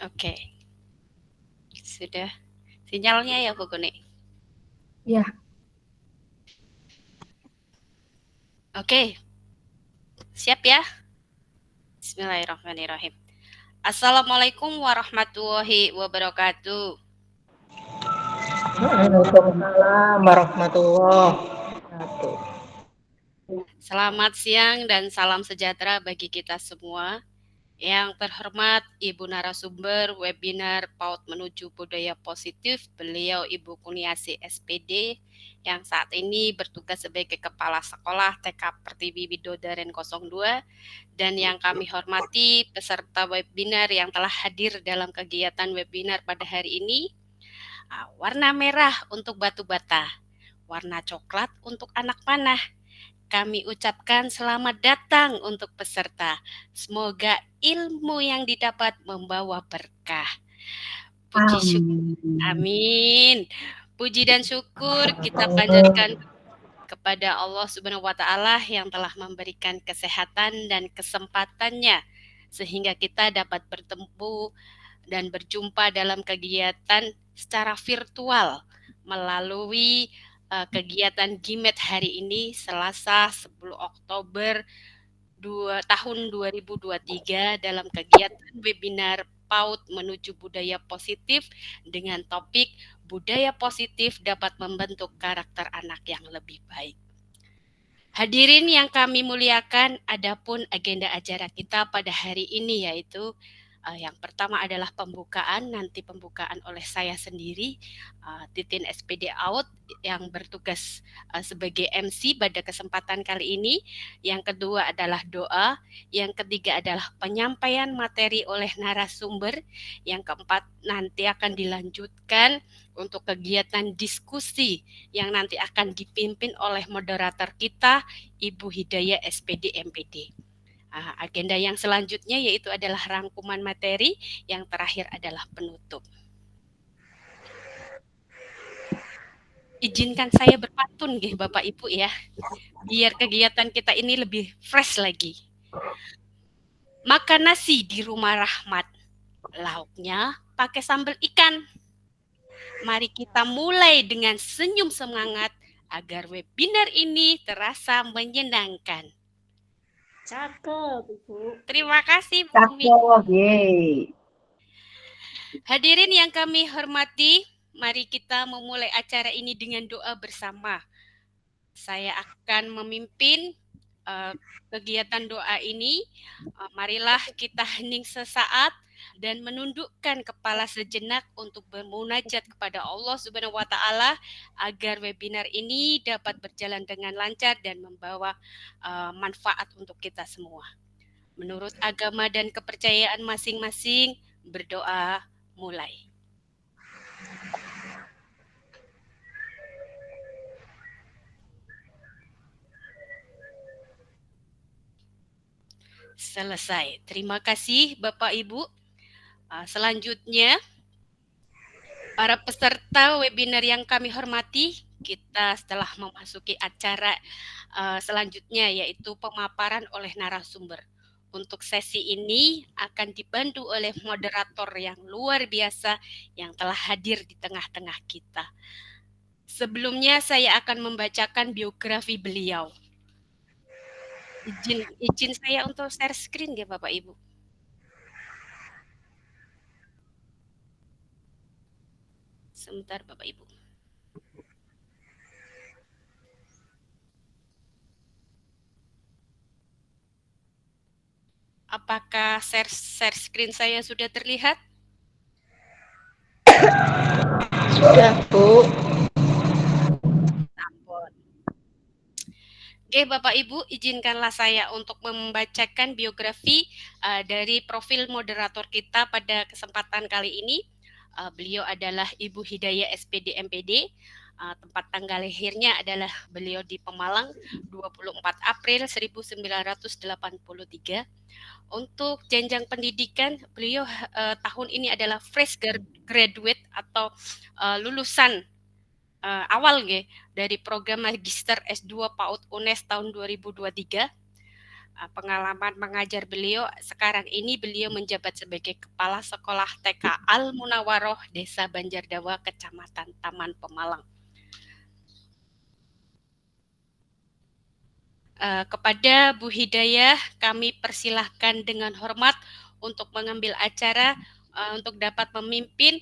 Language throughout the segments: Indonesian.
Oke, sudah sinyalnya ya Bu Guni. Ya, Oke, siap ya? Bismillahirrahmanirrahim. Assalamualaikum warahmatullahi wabarakatuh. Waalaikumsalam warahmatullahi wabarakatuh. Selamat siang dan salam sejahtera bagi kita semua. Yang terhormat Ibu narasumber webinar PAUD Menuju Budaya Positif, beliau Ibu Kuniasi SPD yang saat ini bertugas sebagai Kepala Sekolah TK Pertiwi Widodaren 02, dan yang kami hormati peserta webinar yang telah hadir dalam kegiatan webinar pada hari ini. Warna merah untuk batu bata, warna coklat untuk anak panah. Kami ucapkan selamat datang untuk peserta. Semoga ilmu yang didapat membawa berkah. Puji syukur. Amin. Amin. Puji dan syukur kita panjatkan kepada Allah Subhanahu wa taala yang telah memberikan kesehatan dan kesempatannya sehingga kita dapat bertemu dan berjumpa dalam kegiatan secara virtual melalui kegiatan GIMET hari ini Selasa 10 Oktober tahun 2023 dalam kegiatan webinar PAUD Menuju Budaya Positif dengan topik Budaya Positif dapat membentuk karakter anak yang lebih baik. Hadirin yang kami muliakan, adapun agenda acara kita pada hari ini yaitu yang pertama adalah pembukaan, nanti pembukaan oleh saya sendiri, Titin SPD Out yang bertugas sebagai MC pada kesempatan kali ini. Yang kedua adalah doa, yang ketiga adalah penyampaian materi oleh narasumber, yang keempat nanti akan dilanjutkan untuk kegiatan diskusi yang nanti akan dipimpin oleh moderator kita, Ibu Hidayah SPD MPD. Agenda yang selanjutnya yaitu adalah rangkuman materi, yang terakhir adalah penutup. Izinkan saya berpantun nggih Bapak Ibu ya, biar kegiatan kita ini lebih fresh lagi. Makan nasi di rumah Rahmat, lauknya pakai sambal ikan. Mari kita mulai dengan senyum semangat agar webinar ini terasa menyenangkan. Cakep, Ibu. Terima kasih Bu Umi. Cakep, yeay. Hadirin yang kami hormati, mari kita memulai acara ini dengan doa bersama. Saya akan memimpin kegiatan doa ini. Marilah kita hening sesaat dan menundukkan kepala sejenak untuk bermunajat kepada Allah Subhanahu wa taala agar webinar ini dapat berjalan dengan lancar dan membawa manfaat untuk kita semua. Menurut agama dan kepercayaan masing-masing, berdoa mulai. Selesai. Terima kasih Bapak Ibu. Selanjutnya, para peserta webinar yang kami hormati, kita setelah memasuki acara selanjutnya yaitu pemaparan oleh narasumber. Untuk sesi ini akan dibantu oleh moderator yang luar biasa yang telah hadir di tengah-tengah kita. Sebelumnya saya akan membacakan biografi beliau. Izin saya untuk share screen ya Bapak Ibu. Sebentar Bapak Ibu. Apakah share screen saya sudah terlihat? Sudah, Bu. Ampun. Oke, Bapak Ibu, izinkanlah saya untuk membacakan biografi dari profil moderator kita pada kesempatan kali ini. Beliau adalah Ibu Hidayah SPD MPD. Tempat tanggal lahirnya adalah beliau di Pemalang, 24 April 1983. Untuk jenjang pendidikan, beliau tahun ini adalah fresh graduate atau lulusan awal dari program Magister S2 PAUD UNES tahun 2023. pengalaman mengajar beliau. Sekarang ini beliau menjabat sebagai Kepala Sekolah TK Al Munawaroh, Desa Banjardawa, Kecamatan Taman Pemalang. Kepada Bu Hidayah kami persilahkan dengan hormat untuk mengambil acara untuk dapat memimpin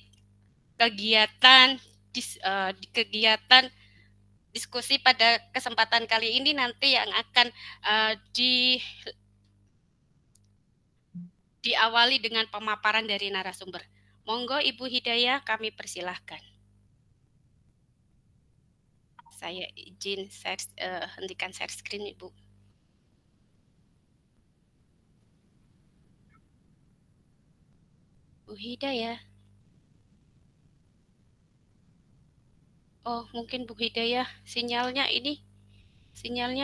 kegiatan diskusi pada kesempatan kali ini nanti yang akan diawali dengan pemaparan dari narasumber. Monggo Ibu Hidayah kami persilahkan. Saya izin hentikan share screen Ibu. Bu Hidayah. Oh, mungkin Bu Hidayah sinyalnya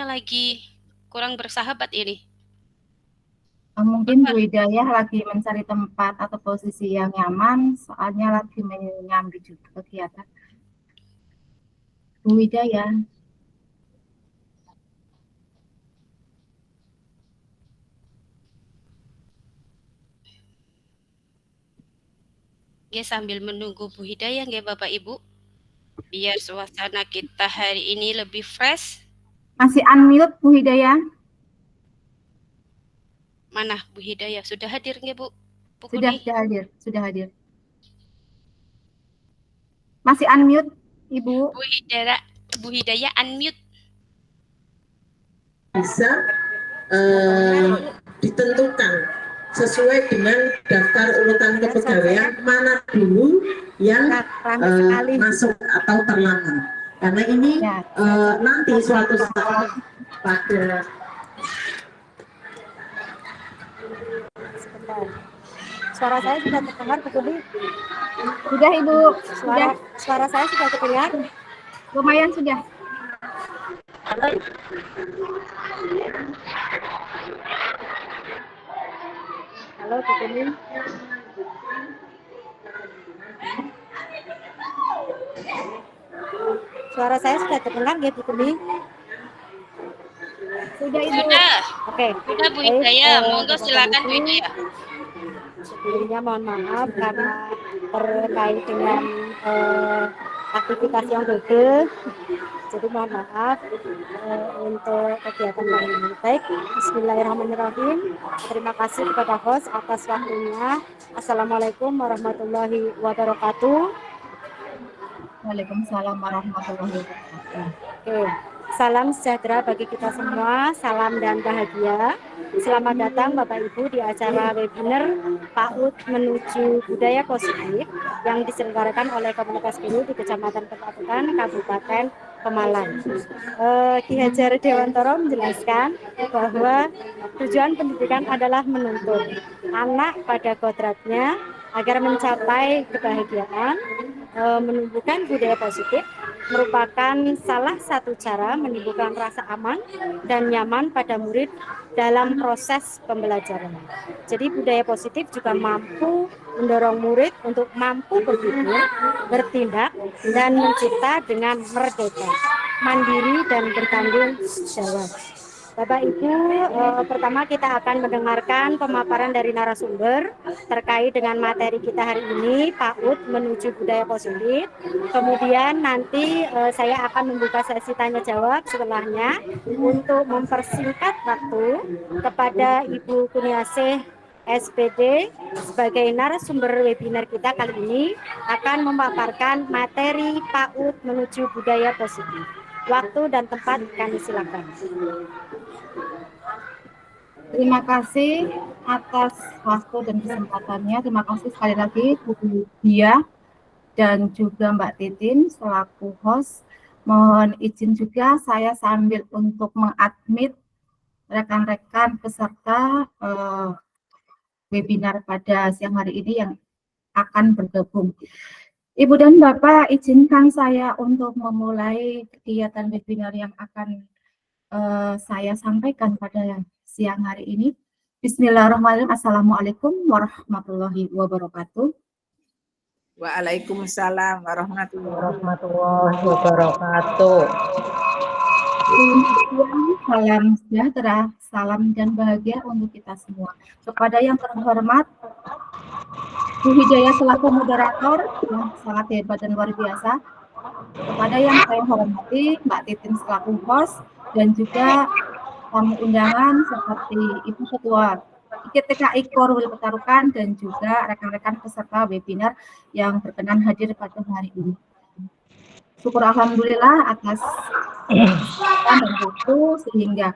lagi kurang bersahabat ini. Mungkin Bu Hidayah lagi mencari tempat atau posisi yang nyaman, soalnya lagi menyambi juga kegiatan. Bu Hidayah. Ya, sambil menunggu Bu Hidayah ya Bapak Ibu, biar suasana kita hari ini lebih fresh. Masih unmute Bu Hidayah? Mana Bu Hidayah? Sudah hadir nggak Bu? Sudah hadir. Masih unmute Ibu? Bu Hidayah unmute. Bisa ditentukan sesuai dengan daftar urutan kepegawaian mana dulu yang masuk atau terlambat. Karena ini nanti suatu saat pada Suara saya sudah terdengar, Bu Kudi? Sudah Ibu. Suara saya sudah terdengar? Lumayan sudah. Halo Bu Kudi. Suara saya sudah terdengar ya Bu Kudi? Sudah Ibu. Oke. Sudah Bu Hidayah, monggo silakan Bu Hidayah. Sebelumnya mohon maaf karena terkait dengan aktivitas yang double. Jadi mohon maaf untuk kegiatan kali ini. Baik, bismillahirrahmanirrahim. Terima kasih kepada host atas waktunya. Assalamualaikum warahmatullahi wabarakatuh. Waalaikumsalam warahmatullahi wabarakatuh. Oke. Salam sejahtera bagi kita semua, salam dan bahagia. Selamat datang Bapak Ibu di acara webinar PAUD menuju budaya positif yang diselenggarakan oleh Komunitas Guru di Kecamatan Petapukan, Kabupaten Pemalang. Ki Hajar Dewantoro menjelaskan bahwa tujuan pendidikan adalah menuntun anak pada kodratnya agar mencapai kebahagiaan. Menumbuhkan budaya positif merupakan salah satu cara menimbulkan rasa aman dan nyaman pada murid dalam proses pembelajaran. Jadi budaya positif juga mampu mendorong murid untuk mampu berpikir, bertindak, dan mencipta dengan merdeka, mandiri, dan bertanggung jawab. Bapak Ibu, pertama kita akan mendengarkan pemaparan dari narasumber terkait dengan materi kita hari ini, PAUD menuju budaya positif. Kemudian nanti saya akan membuka sesi tanya jawab setelahnya untuk mempersingkat waktu kepada Ibu Kuniasih SPD sebagai narasumber webinar kita kali ini akan memaparkan materi PAUD menuju budaya positif. Waktu dan tempat kami silakan. Terima kasih atas waktu dan kesempatannya. Terima kasih sekali lagi Bu Dia dan juga Mbak Titin selaku host. Mohon izin juga saya sambil untuk mengadmit rekan-rekan peserta webinar pada siang hari ini yang akan bergabung. Ibu dan Bapak, izinkan saya untuk memulai kegiatan webinar yang akan saya sampaikan pada siang hari ini. Bismillahirrahmanirrahim. Assalamualaikum warahmatullahi wabarakatuh. Waalaikumsalam warahmatullahi wabarakatuh. Salam sejahtera, salam dan bahagia untuk kita semua. Kepada yang terhormat Bu Hidayah selaku moderator yang sangat hebat dan luar biasa, kepada yang saya hormati Mbak Titin selaku host, dan juga tamu undangan seperti Ibu Ketua IKTKI Korwil Petarukan dan juga rekan-rekan peserta webinar yang berkenan hadir pada hari ini. Syukur alhamdulillah atas kesempatan dan waktu sehingga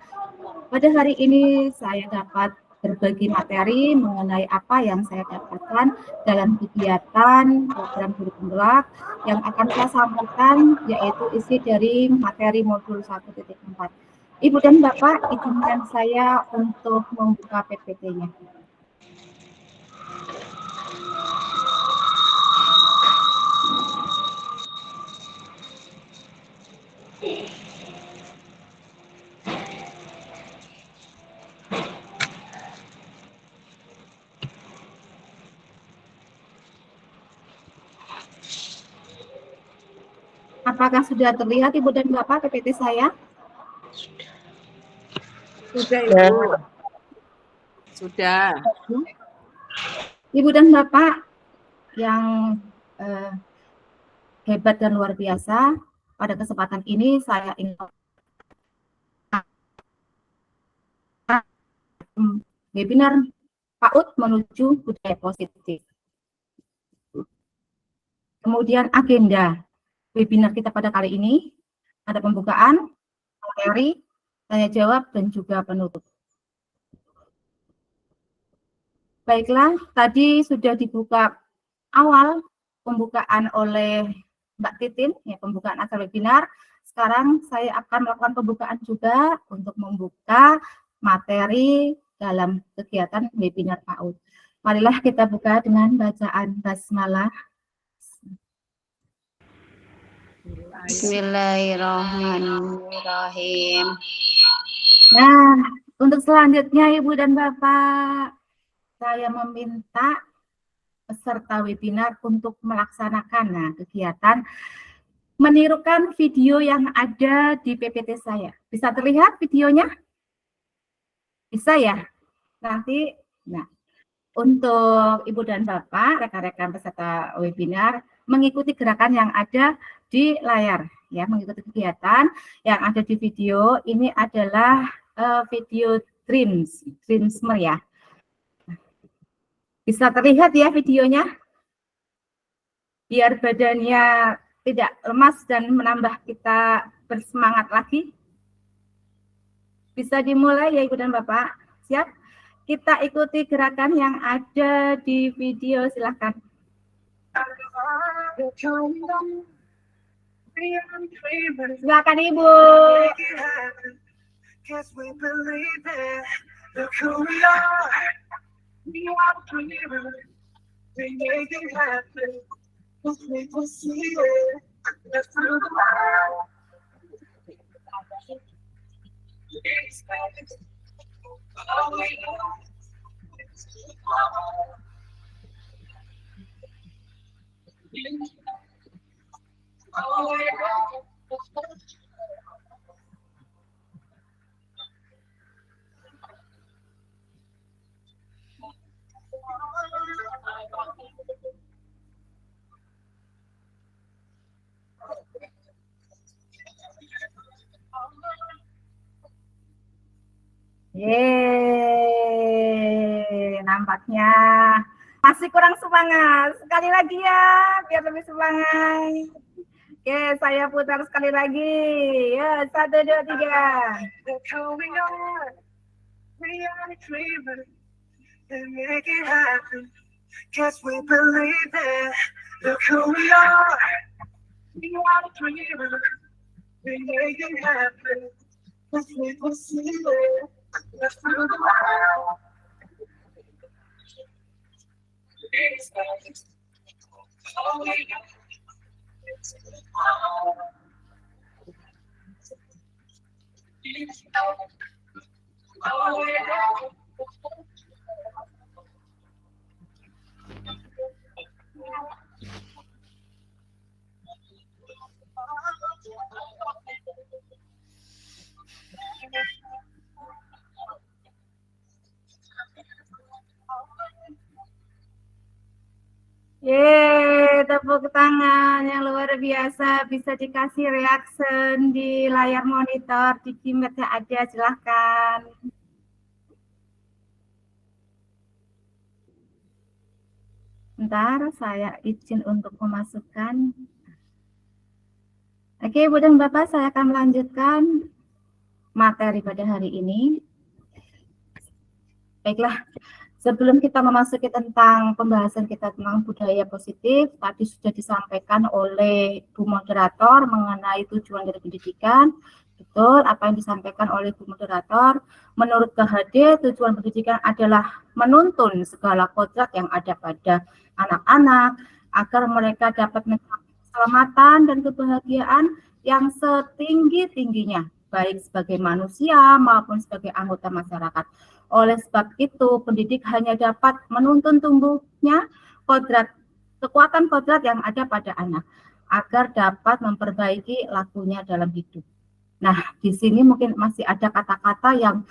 pada hari ini saya dapat berbagi materi mengenai apa yang saya dapatkan dalam kegiatan program guru penggerak yang akan saya sampaikan, yaitu isi dari materi modul 1.4. Ibu dan Bapak, izinkan saya untuk membuka PPT-nya. Apakah sudah terlihat Ibu dan Bapak PPT saya? Sudah, Ibu. Sudah. Ibu dan Bapak yang hebat dan luar biasa, pada kesempatan ini saya ingin webinar PAUD menuju budaya positif. Kemudian agenda webinar kita pada kali ini ada pembukaan, materi, tanya jawab, dan juga penutup. Baiklah, tadi sudah dibuka awal pembukaan oleh Mbak Titin, ya, pembukaan acara webinar. Sekarang saya akan melakukan pembukaan juga untuk membuka materi dalam kegiatan webinar PAUD. Marilah kita buka dengan bacaan basmalah. Bismillahirrahmanirrahim. Nah, untuk selanjutnya Ibu dan Bapak, saya meminta peserta webinar untuk melaksanakan kegiatan menirukan video yang ada di PPT saya. Bisa terlihat videonya? Bisa ya? Nanti, nah, untuk Ibu dan Bapak, rekan-rekan peserta webinar, mengikuti gerakan yang ada di layar, ya, mengikuti kegiatan yang ada di video. Ini adalah video Dreamsmer ya. Bisa terlihat ya videonya? Biar badannya tidak lemas dan menambah kita bersemangat lagi. Bisa dimulai ya Ibu dan Bapak. Siap? Kita ikuti gerakan yang ada di video, silahkan. Silakan Ibu. Yeay, nampaknya masih kurang semangat. Sekali lagi ya, biar lebih semangat. Oke, saya putar sekali lagi. Ya, 1, 2, 3. tepuk tangan yang luar biasa, bisa dikasih reaction di layar monitor, di Gmail-nya ada, silahkan. Bentar, saya izin untuk memasukkan. Oke, Ibu dan Bapak, saya akan melanjutkan materi pada hari ini. Baiklah, sebelum kita memasuki tentang pembahasan kita tentang budaya positif, tadi sudah disampaikan oleh Bu Moderator mengenai tujuan dari pendidikan. Betul, apa yang disampaikan oleh Bu Moderator. Menurut KHD, tujuan pendidikan adalah menuntun segala kodrat yang ada pada anak-anak agar mereka dapat mencapai keselamatan dan kebahagiaan yang setinggi-tingginya, baik sebagai manusia maupun sebagai anggota masyarakat. Oleh sebab itu, pendidik hanya dapat menuntun tumbuhnya kekuatan kodrat yang ada pada anak, agar dapat memperbaiki lakunya dalam hidup. Nah, di sini mungkin masih ada kata-kata yang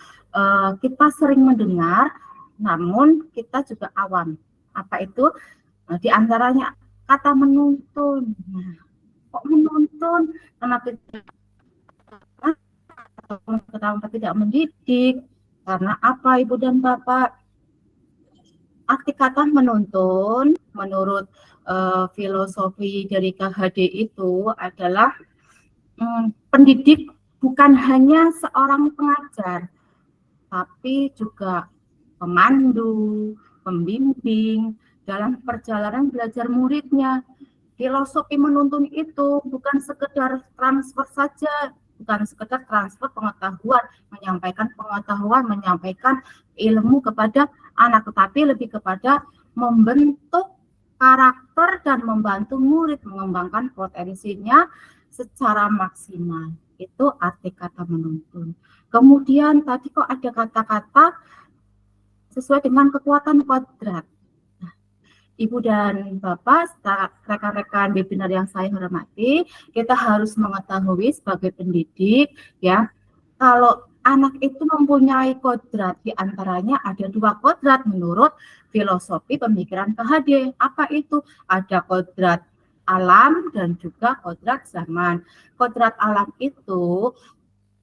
kita sering mendengar, namun kita juga awam. Apa itu? Di antaranya kata menuntun. Nah, kok menuntun? Kenapa tidak mendidik? Karena apa, Ibu dan Bapak? Arti kata menuntun menurut filosofi dari KHD itu adalah pendidik bukan hanya seorang pengajar, tapi juga pemandu, pembimbing dalam perjalanan belajar muridnya. Filosofi menuntun itu bukan sekedar transfer saja, bukan sekedar transfer pengetahuan, menyampaikan ilmu kepada anak, tetapi lebih kepada membentuk karakter dan membantu murid mengembangkan potensinya secara maksimal. Itu arti kata menuntun. Kemudian tadi kok ada kata-kata sesuai dengan kekuatan kodrat. Ibu dan Bapak, rekan-rekan webinar yang saya hormati, kita harus mengetahui sebagai pendidik, ya, kalau anak itu mempunyai kodrat, di antaranya ada 2 kodrat menurut filosofi pemikiran KHD. Apa itu? Ada kodrat alam dan juga kodrat zaman. Kodrat alam itu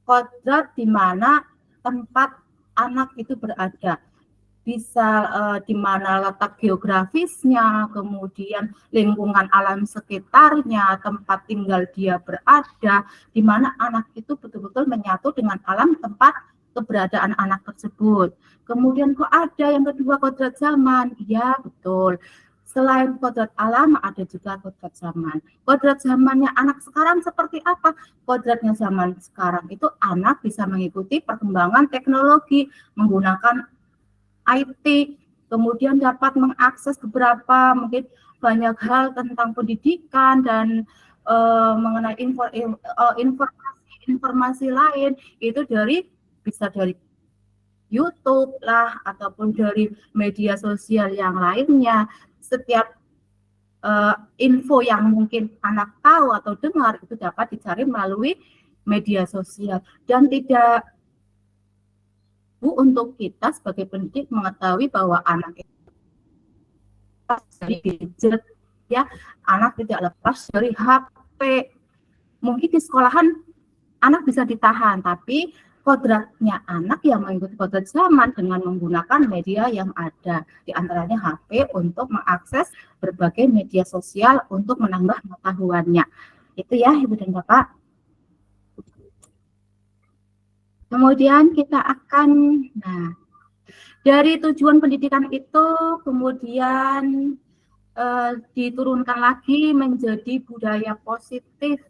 kodrat di mana tempat anak itu berada. Bisa di mana letak geografisnya, kemudian lingkungan alam sekitarnya, tempat tinggal dia berada, di mana anak itu betul-betul menyatu dengan alam tempat keberadaan anak tersebut. Kemudian kok ada yang kedua kodrat zaman? Ya, betul. Selain kodrat alam, ada juga kodrat zaman. Kodrat zamannya anak sekarang seperti apa? Kodratnya zaman sekarang itu anak bisa mengikuti perkembangan teknologi, menggunakan IT, kemudian dapat mengakses beberapa mungkin banyak hal tentang pendidikan dan mengenai informasi lain itu bisa dari YouTube lah ataupun dari media sosial yang lainnya. Setiap info yang mungkin anak tahu atau dengar itu dapat dicari melalui media sosial dan tidak untuk kita sebagai pendidik mengetahui bahwa anak itu dari gadget, ya, anak tidak lepas dari HP. Mungkin di sekolahan anak bisa ditahan, tapi kodratnya anak yang mengikuti kodrat zaman dengan menggunakan media yang ada, di antaranya HP untuk mengakses berbagai media sosial untuk menambah pengetahuannya. Itu ya, Ibu dan Bapak. Kemudian kita akan, dari tujuan pendidikan itu kemudian diturunkan lagi menjadi budaya positif.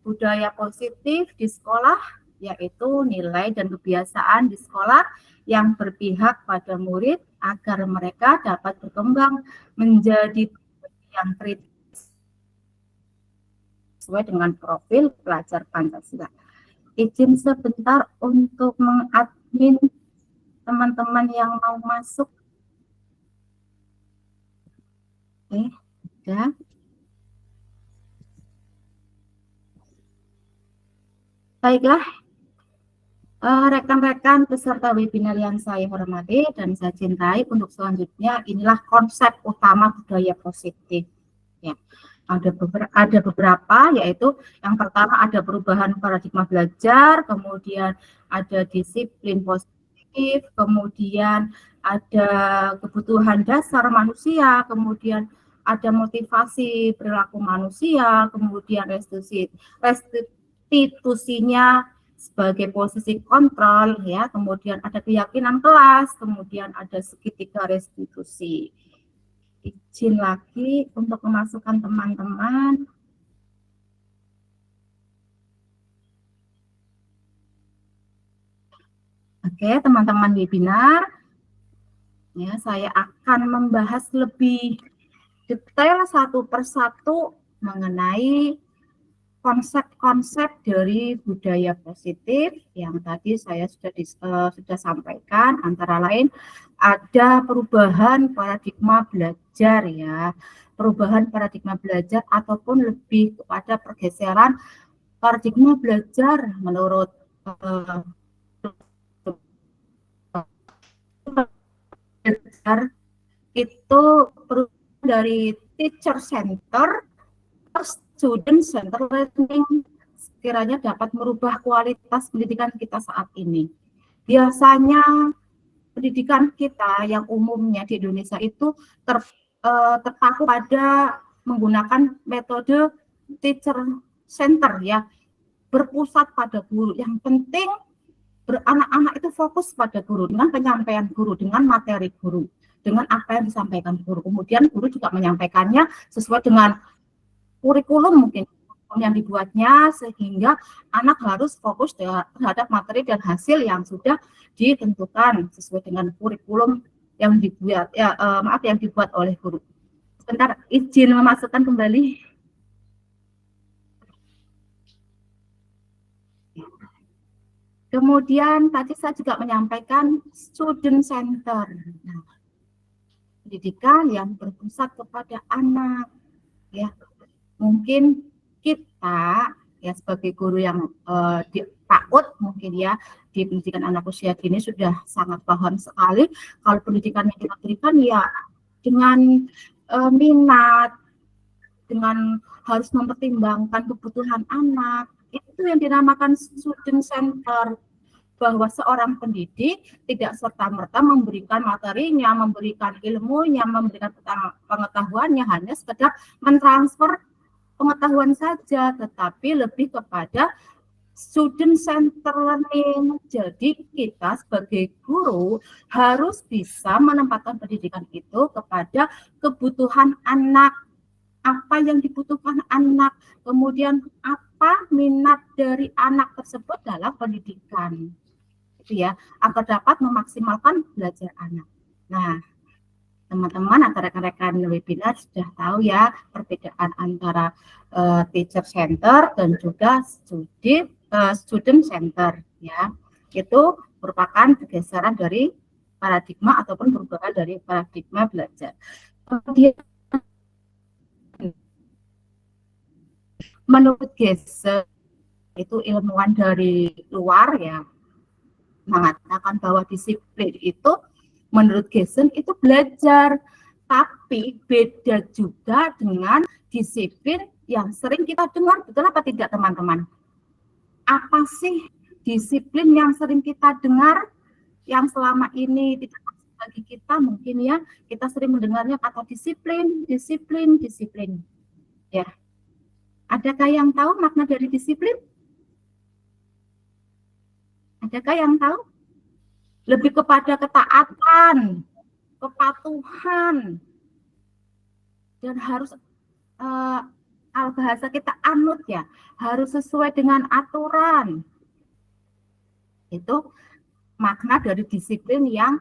Budaya positif di sekolah yaitu nilai dan kebiasaan di sekolah yang berpihak pada murid agar mereka dapat berkembang menjadi yang kritis sesuai dengan profil pelajar Pancasila. Izin sebentar untuk mengadmin teman-teman yang mau masuk. Oke, sudah. Baiklah, rekan-rekan peserta webinar yang saya hormati dan saya cintai, untuk selanjutnya inilah konsep utama budaya positif. Ya, ada beberapa, yaitu yang pertama ada perubahan paradigma belajar, kemudian ada disiplin positif, kemudian ada kebutuhan dasar manusia, kemudian ada motivasi perilaku manusia, kemudian restitusinya sebagai posisi kontrol, ya, kemudian ada keyakinan kelas, kemudian ada segitiga restitusi. Izin lagi untuk memasukkan teman-teman. Oke, teman-teman webinar, ya, saya akan membahas lebih detail satu persatu mengenai konsep-konsep dari budaya positif yang tadi saya sudah sampaikan. Antara lain ada perubahan paradigma belajar, ya, perubahan paradigma belajar ataupun lebih kepada pergeseran paradigma belajar menurut belajar itu perubahan dari teacher center ke student center learning sekiranya dapat merubah kualitas pendidikan kita saat ini. Biasanya pendidikan kita yang umumnya di Indonesia itu terpaku pada menggunakan metode teacher center, ya, berpusat pada guru. Yang penting anak-anak itu fokus pada guru, dengan penyampaian guru, dengan materi guru, dengan apa yang disampaikan guru. Kemudian guru juga menyampaikannya sesuai dengan kurikulum mungkin yang dibuatnya, sehingga anak harus fokus terhadap materi dan hasil yang sudah ditentukan sesuai dengan kurikulum yang dibuat, ya, yang dibuat oleh guru. Sebentar, izin memasukkan kembali. Kemudian tadi saya juga menyampaikan student center, nah, pendidikan yang berpusat kepada anak, ya. Mungkin kita, ya, sebagai guru yang di PAUD mungkin, ya, di pendidikan anak usia dini sudah sangat paham sekali kalau pendidikan yang kita berikan, ya, dengan minat, dengan harus mempertimbangkan kebutuhan anak. Itu yang dinamakan student center, bahwa seorang pendidik tidak serta-merta memberikan materinya, memberikan ilmunya, memberikan pengetahuannya hanya sekedar mentransfer pengetahuan saja, tetapi lebih kepada student center learning. Jadi kita sebagai guru harus bisa menempatkan pendidikan itu kepada kebutuhan anak, apa yang dibutuhkan anak, kemudian apa minat dari anak tersebut dalam pendidikan, itu, ya, agar dapat memaksimalkan belajar anak. Nah, teman-teman atau rekan-rekan webinar sudah tahu, ya, perbedaan antara teacher center dan juga student center, ya. Itu merupakan pergeseran dari paradigma ataupun perubahan dari paradigma belajar. Kemudian menurut Gesell, itu ilmuwan dari luar, ya, mengatakan bahwa disiplin itu menurut Gesell itu belajar, tapi beda juga dengan disiplin yang sering kita dengar. Betul apa tidak, teman-teman? Apa sih disiplin yang sering kita dengar, yang selama ini tidak bagi kita mungkin, ya, kita sering mendengarnya kata disiplin, ya. Adakah yang tahu makna dari disiplin? Adakah yang tahu? Lebih kepada ketaatan, kepatuhan, dan harus bahasa kita anut, ya, harus sesuai dengan aturan. Itu makna dari disiplin yang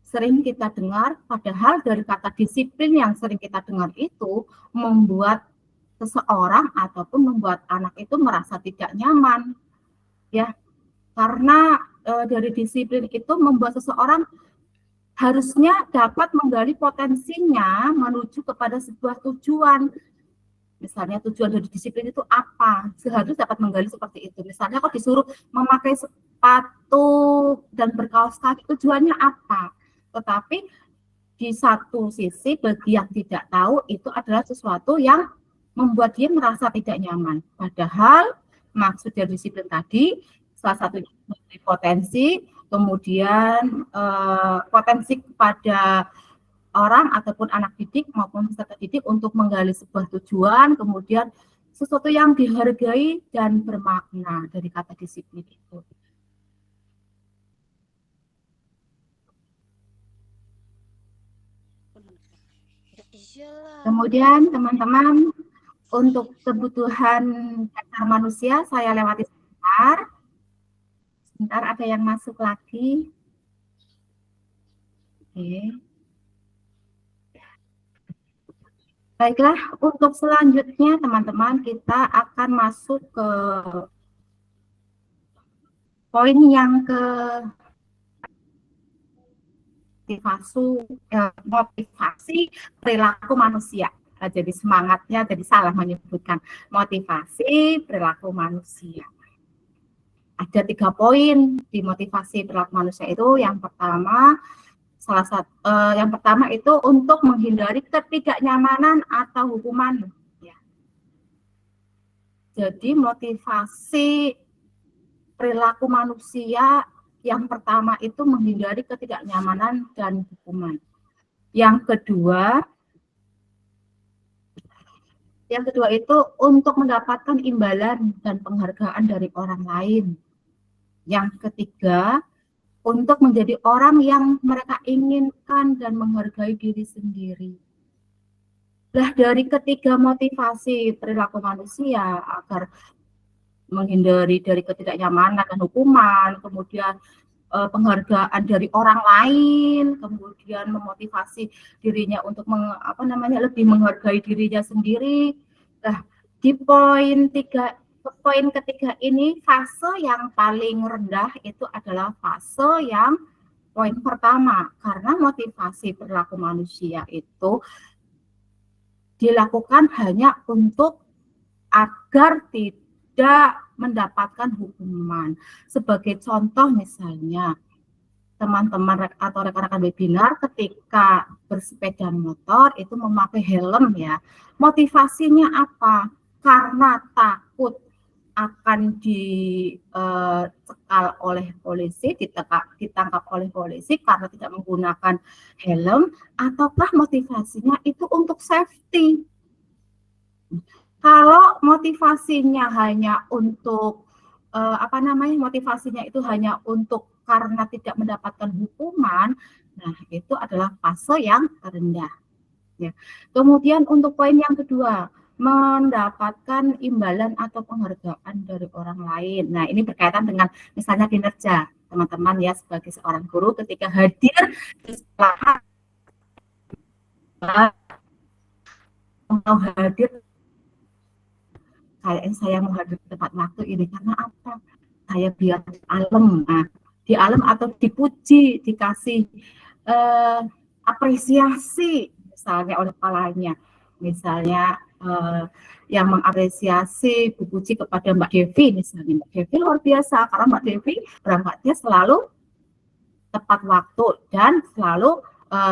sering kita dengar, padahal dari kata disiplin yang sering kita dengar itu membuat seseorang ataupun membuat anak itu merasa tidak nyaman, ya, karena dari disiplin itu membuat seseorang harusnya dapat menggali potensinya menuju kepada sebuah tujuan. Misalnya tujuan dari disiplin itu apa? Seharusnya dapat menggali seperti itu. Misalnya kok disuruh memakai sepatu dan berkaos kaki, tujuannya apa? Tetapi di satu sisi bagi yang tidak tahu itu adalah sesuatu yang membuat dia merasa tidak nyaman. Padahal maksud dari disiplin tadi salah satunya potensi, kemudian potensi kepada orang ataupun anak didik maupun peserta didik untuk menggali sebuah tujuan, kemudian sesuatu yang dihargai dan bermakna dari kata disiplin itu. Kemudian teman-teman, untuk kebutuhan dasar manusia saya lewati sebentar. Sebentar ada yang masuk lagi. Oke. Baiklah, untuk selanjutnya teman-teman kita akan masuk ke poin yang ke motivasi perilaku manusia. Jadi semangatnya jadi salah menyebutkan motivasi perilaku manusia. Ada 3 poin di motivasi perilaku manusia itu. Yang pertama, yang pertama itu untuk menghindari ketidaknyamanan atau hukuman. Ya. Jadi motivasi perilaku manusia yang pertama itu menghindari ketidaknyamanan dan hukuman. Yang kedua itu untuk mendapatkan imbalan dan penghargaan dari orang lain. Yang ketiga, untuk menjadi orang yang mereka inginkan dan menghargai diri sendiri. Nah, dari ketiga motivasi perilaku manusia agar menghindari dari ketidaknyamanan dan hukuman, kemudian penghargaan dari orang lain, kemudian memotivasi dirinya untuk lebih menghargai dirinya sendiri. Nah, di poin ketiga ini fase yang paling rendah itu adalah fase yang poin pertama, karena motivasi perilaku manusia itu dilakukan hanya untuk agar tidak mendapatkan hukuman. Sebagai contoh misalnya, teman-teman atau rekan-rekan webinar ketika bersepeda motor itu memakai helm ya. Motivasinya apa? Karena takut akan dicekal oleh polisi, ditangkap oleh polisi karena tidak menggunakan helm, ataukah motivasinya itu untuk safety? Kalau motivasinya hanya untuk motivasinya itu hanya untuk karena tidak mendapatkan hukuman, nah itu adalah fase yang terendah. Ya. Kemudian untuk poin yang kedua, mendapatkan imbalan atau penghargaan dari orang lain. Nah, ini berkaitan dengan misalnya kinerja teman-teman ya, sebagai seorang guru ketika hadir di sekolah atau hadir kayak saya mau hadir di tempat waktu ini karena apa? Saya biar alam, di alam atau dipuji, dikasih apresiasi misalnya oleh kepalanya, misalnya yang mengapresiasi dipuji kepada Mbak Devi misalnya. Mbak Devi luar biasa karena Mbak Devi berangkatnya selalu tepat waktu dan selalu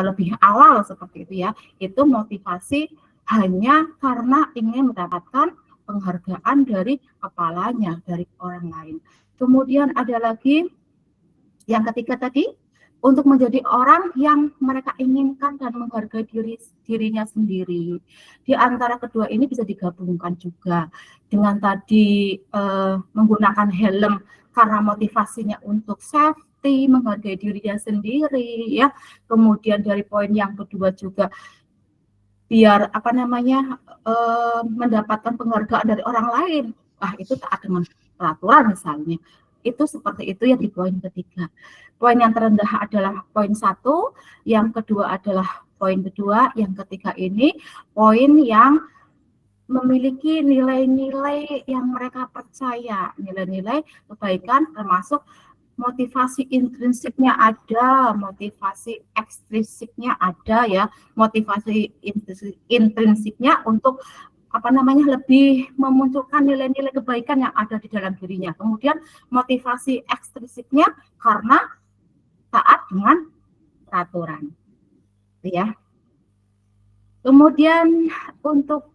lebih awal seperti itu ya. Itu motivasi hanya karena ingin mendapatkan penghargaan dari kepalanya, dari orang lain. Kemudian ada lagi yang ketiga tadi, untuk menjadi orang yang mereka inginkan dan menghargai dirinya sendiri. Di antara kedua ini bisa digabungkan juga dengan tadi menggunakan helm karena motivasinya untuk safety, menghargai dirinya sendiri ya. Kemudian dari poin yang kedua juga biar mendapatkan penghargaan dari orang lain. Itu taat dengan peraturan misalnya. Itu seperti itu ya di poin ketiga. Poin yang terendah adalah poin 1, yang kedua adalah poin kedua, yang ketiga ini poin yang memiliki nilai-nilai yang mereka percaya, nilai-nilai kebaikan termasuk motivasi intrinsiknya ada, motivasi ekstrinsiknya ada ya. Motivasi intrinsiknya untuk lebih memunculkan nilai-nilai kebaikan yang ada di dalam dirinya. Kemudian motivasi ekstrinsiknya karena taat dengan peraturan. ya. Kemudian untuk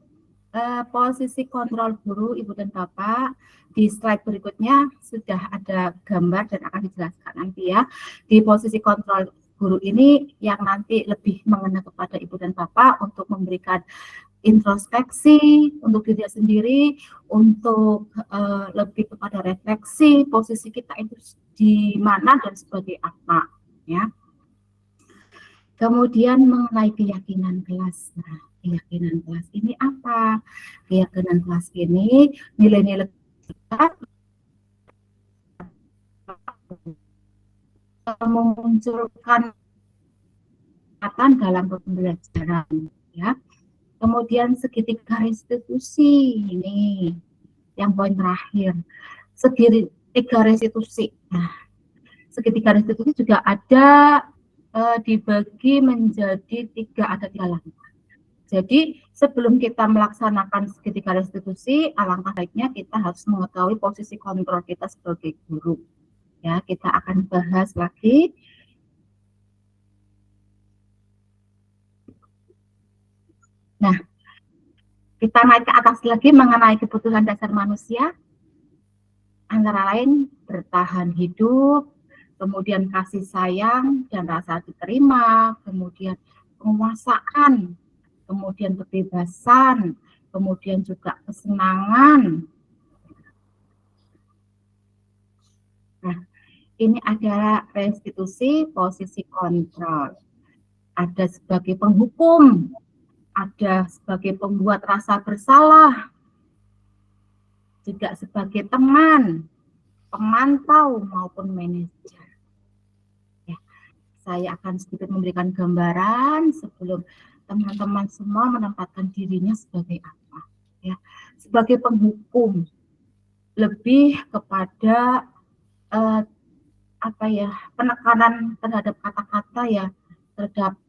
posisi kontrol guru, Ibu dan Bapak, di slide berikutnya sudah ada gambar dan akan dijelaskan nanti ya. Di posisi kontrol guru ini yang nanti lebih mengena kepada Ibu dan Bapak untuk memberikan introspeksi untuk diri sendiri, untuk lebih kepada refleksi posisi kita itu di mana dan sebagai apa, ya. Kemudian mengenai keyakinan kelas. Nah, keyakinan kelas ini apa? Keyakinan kelas ini nilai-nilai kita memunculkan dalam pembelajaran, ya. Kemudian segitiga restitusi ini yang poin terakhir. Segitiga restitusi. Nah, segitiga restitusi juga ada dibagi menjadi tiga langkah. Jadi sebelum kita melaksanakan segitiga restitusi, alangkah baiknya kita harus mengetahui posisi kontrol kita sebagai guru. Ya, kita akan bahas lagi. Nah, kita naik ke atas lagi mengenai kebutuhan dasar manusia, antara lain bertahan hidup, kemudian kasih sayang dan rasa diterima, kemudian penguasaan, kemudian kebebasan, kemudian juga kesenangan. Nah, ini adalah restitusi posisi kontrol. Ada sebagai penghukum, ada sebagai pembuat rasa bersalah, juga sebagai teman, pemantau maupun manajer. Ya, saya akan sedikit memberikan gambaran sebelum teman-teman semua menempatkan dirinya sebagai apa. Ya, sebagai penghukum, lebih kepada penekanan terhadap kata-kata ya, terhadap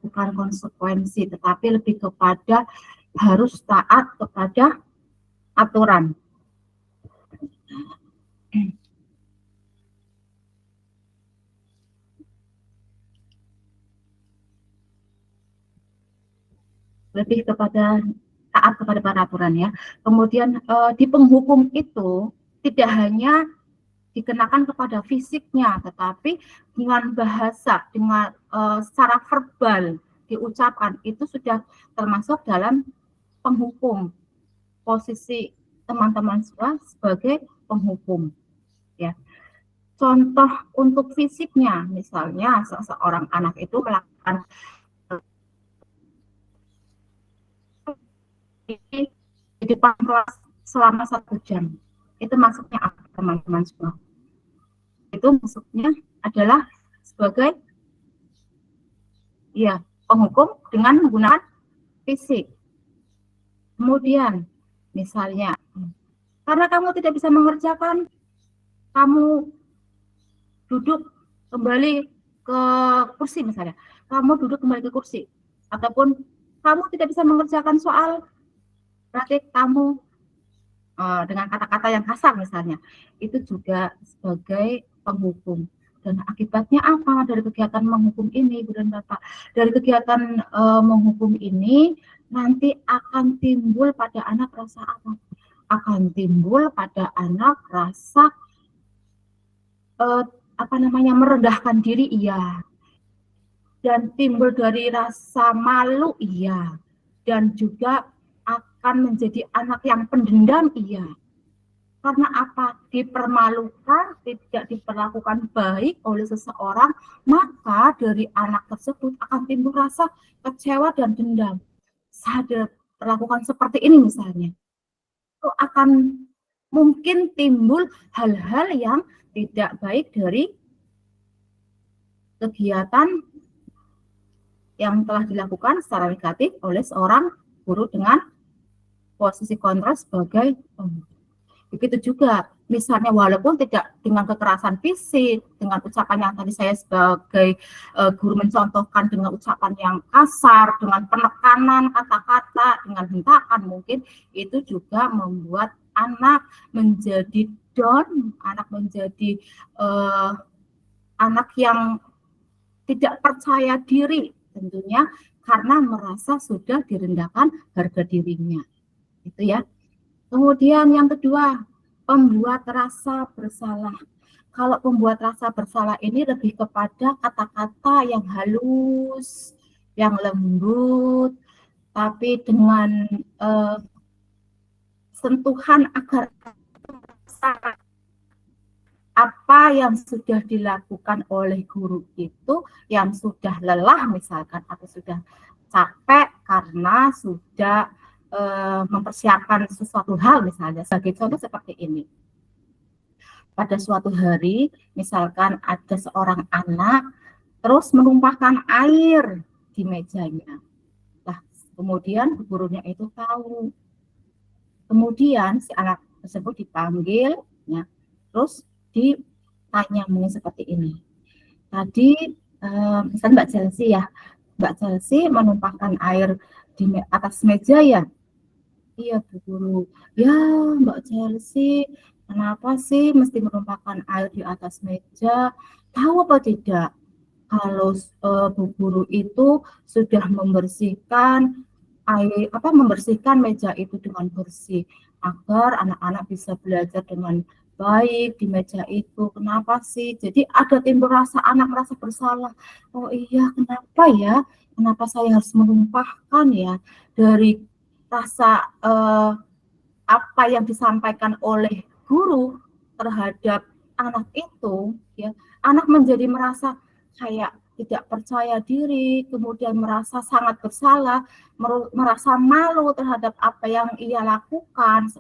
bukan konsekuensi, tetapi lebih kepada harus taat kepada aturan. Lebih kepada taat kepada peraturan ya. Kemudian di penghukum itu tidak hanya dikenakan kepada fisiknya, tetapi dengan bahasa, dengan secara verbal diucapkan, itu sudah termasuk dalam penghukum. Posisi teman-teman semua sebagai penghukum. Ya. Contoh untuk fisiknya, misalnya seseorang anak itu melakukan di depan kelas selama 1 jam. Itu maksudnya apa, teman-teman semua? Itu maksudnya adalah sebagai ya penghukum dengan menggunakan fisik. Kemudian misalnya karena kamu tidak bisa mengerjakan, kamu duduk kembali ke kursi misalnya. Kamu duduk kembali ke kursi. Ataupun kamu tidak bisa mengerjakan soal, berarti kamu dengan kata-kata yang kasar misalnya. Itu juga sebagai penghukum. Dan akibatnya apa dari kegiatan menghukum ini, Ibu dan Bapak? Dari kegiatan menghukum ini nanti akan timbul pada anak rasa apa? Akan timbul pada anak rasa merendahkan diri, iya. Dan timbul dari rasa malu, iya. Dan juga akan menjadi anak yang pendendam, iya. Karena apa? Dipermalukan, tidak diperlakukan baik oleh seseorang, maka dari anak tersebut akan timbul rasa kecewa dan dendam. Saat diperlakukan seperti ini misalnya, itu akan mungkin timbul hal-hal yang tidak baik dari kegiatan yang telah dilakukan secara negatif oleh seorang guru dengan posisi kontrol sebagai penghukum. Begitu juga, misalnya walaupun tidak dengan kekerasan fisik, dengan ucapan yang tadi saya sebagai guru mencontohkan dengan ucapan yang kasar, dengan penekanan kata-kata, dengan hentakan mungkin, itu juga membuat anak menjadi down, anak menjadi anak yang tidak percaya diri tentunya karena merasa sudah direndahkan harga dirinya. Itu ya. Kemudian yang kedua, pembuat rasa bersalah. Kalau pembuat rasa bersalah ini lebih kepada kata-kata yang halus, yang lembut, tapi dengan sentuhan agar apa yang sudah dilakukan oleh guru itu yang sudah lelah misalkan atau sudah capek karena sudah mempersiapkan sesuatu hal misalnya. Sebagai contoh seperti ini. Pada suatu hari misalkan ada seorang anak terus menumpahkan air di mejanya. Nah, kemudian gurunya itu tahu. Kemudian si anak tersebut dipanggil, ya, terus ditanya mungkin seperti ini. Tadi misalnya Mbak Chelsea ya, Mbak Chelsea menumpahkan air di atas meja ya. Iya Bu Guru. Ya Mbak Chelsea, kenapa sih mesti menumpahkan air di atas meja? Tahu apa tidak? Kalau Bu Guru itu sudah membersihkan membersihkan meja itu dengan bersih agar anak-anak bisa belajar dengan baik di meja itu. Kenapa sih? Jadi ada timbul rasa anak merasa bersalah. Oh iya, kenapa ya? Kenapa saya harus menumpahkan ya? Dari rasa apa yang disampaikan oleh guru terhadap anak itu, ya, anak menjadi merasa kayak tidak percaya diri, kemudian merasa sangat bersalah, merasa malu terhadap apa yang ia lakukan,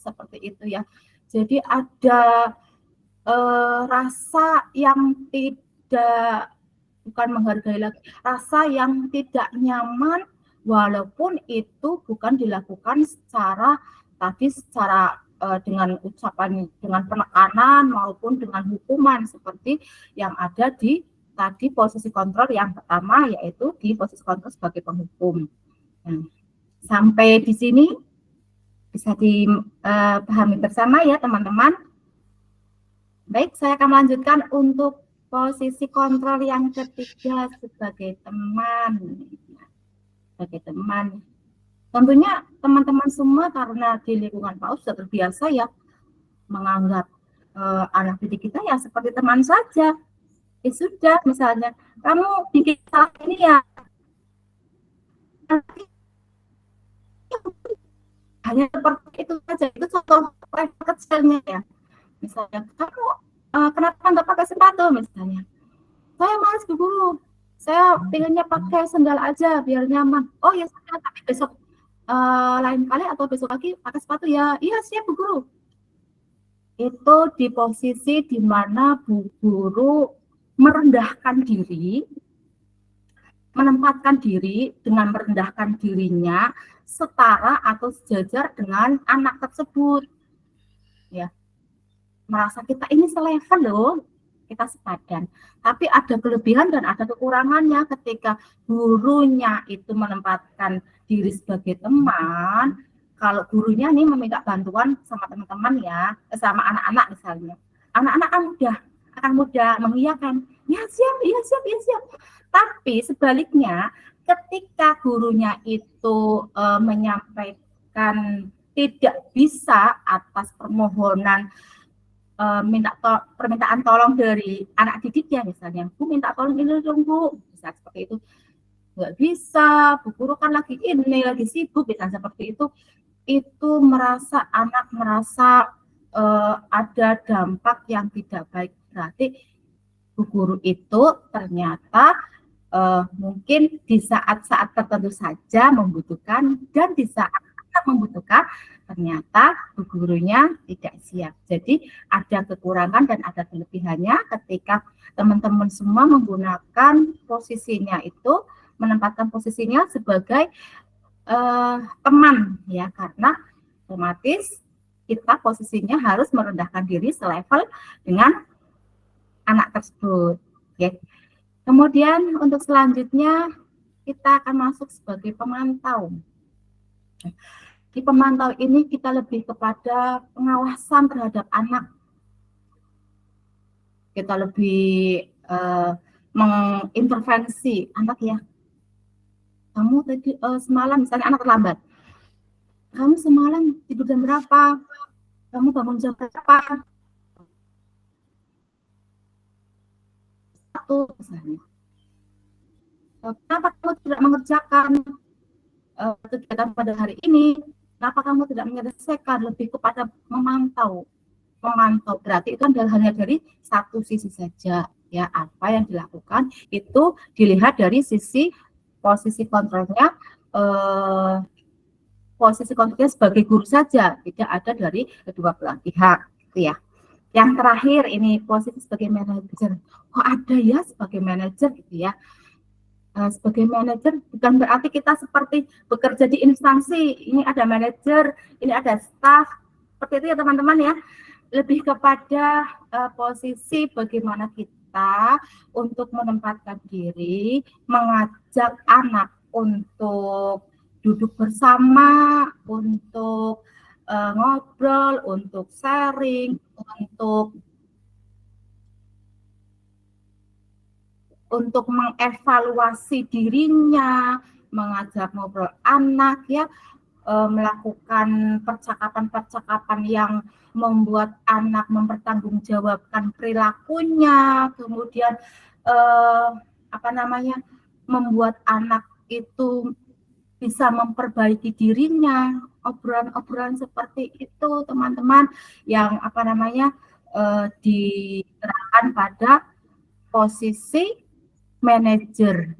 seperti itu ya. Jadi ada rasa yang bukan menghargai lagi, rasa yang tidak nyaman, walaupun itu bukan dilakukan secara dengan ucapan, dengan penekanan maupun dengan hukuman seperti yang ada di tadi posisi kontrol yang pertama, yaitu di posisi kontrol sebagai penghukum. Nah, sampai di sini bisa dipahami bersama ya teman-teman. Baik, saya akan melanjutkan untuk posisi kontrol yang ketiga sebagai teman. Sebagai teman. Tentunya teman-teman semua karena di lingkungan PAUD sudah terbiasa ya menganggap anak didik kita ya seperti teman saja. Ya sudah, misalnya kamu bikin salah ini ya, hanya seperti itu saja. Itu contoh kecilnya ya. Misalnya kamu kenapa nggak pakai sepatu misalnya? Saya malas Bu Guru, saya pengennya pakai sendal aja biar nyaman. Oh ya sudah, tapi besok lain kali atau besok lagi pakai sepatu ya. Iya siap Bu Guru. Itu di posisi di mana Bu Guru merendahkan diri, menempatkan diri dengan merendahkan dirinya setara atau sejajar dengan anak tersebut. Ya. Merasa kita ini selevel loh, kita sepadan. Tapi ada kelebihan dan ada kekurangannya ketika gurunya itu menempatkan diri sebagai teman. Kalau gurunya nih meminta bantuan sama teman-teman ya, sama anak-anak misalnya. Anak-anak akan mudah mengiyakan. Ya siap, iya siap, iya siap. Tapi sebaliknya ketika gurunya itu menyampaikan tidak bisa atas permohonan permintaan tolong dari anak didiknya misalnya, Bu minta tolong ini dong Bu, bisa seperti itu, nggak bisa, Bu Guru kan lagi sibuk, bisa seperti itu anak merasa ada dampak yang tidak baik. Berarti Bu Guru itu ternyata mungkin di saat-saat tertentu saja membutuhkan, dan di saat tidak membutuhkan ternyata Bu Gurunya tidak siap. Jadi ada kekurangan dan ada kelebihannya ketika teman-teman semua menggunakan posisinya itu, menempatkan posisinya sebagai teman ya, karena otomatis kita posisinya harus merendahkan diri selevel dengan anak tersebut. Oke. Kemudian untuk selanjutnya kita akan masuk sebagai pemantau. Di pemantau ini kita lebih kepada pengawasan terhadap anak. Kita lebih mengintervensi anak ya. Kamu tadi semalam misalnya anak terlambat. Kamu semalam tidur jam berapa? Kamu bangun jam berapa? Satu misalnya. Kenapa kamu tidak mengerjakan kegiatan pada hari ini? Kenapa kamu tidak menyelesaikan? Lebih kepada memantau. Berarti itu adalah hanya dari satu sisi saja ya. Apa yang dilakukan itu dilihat dari sisi posisi kontrolnya sebagai guru saja, tidak ada dari kedua belah pihak gitu ya. Yang terakhir ini posisi sebagai manajer. Kok ada ya sebagai manajer gitu ya. Sebagai manajer bukan berarti kita seperti bekerja di instansi, ini ada manajer, ini ada staff, seperti itu ya teman-teman ya. Lebih kepada posisi bagaimana kita untuk menempatkan diri, mengajak anak untuk duduk bersama, untuk ngobrol, untuk sharing, untuk mengevaluasi dirinya, mengajak ngobrol anak ya, melakukan percakapan-percakapan yang membuat anak mempertanggungjawabkan perilakunya, kemudian membuat anak itu bisa memperbaiki dirinya, obrolan-obrolan seperti itu teman-teman yang diterapkan pada posisi manajer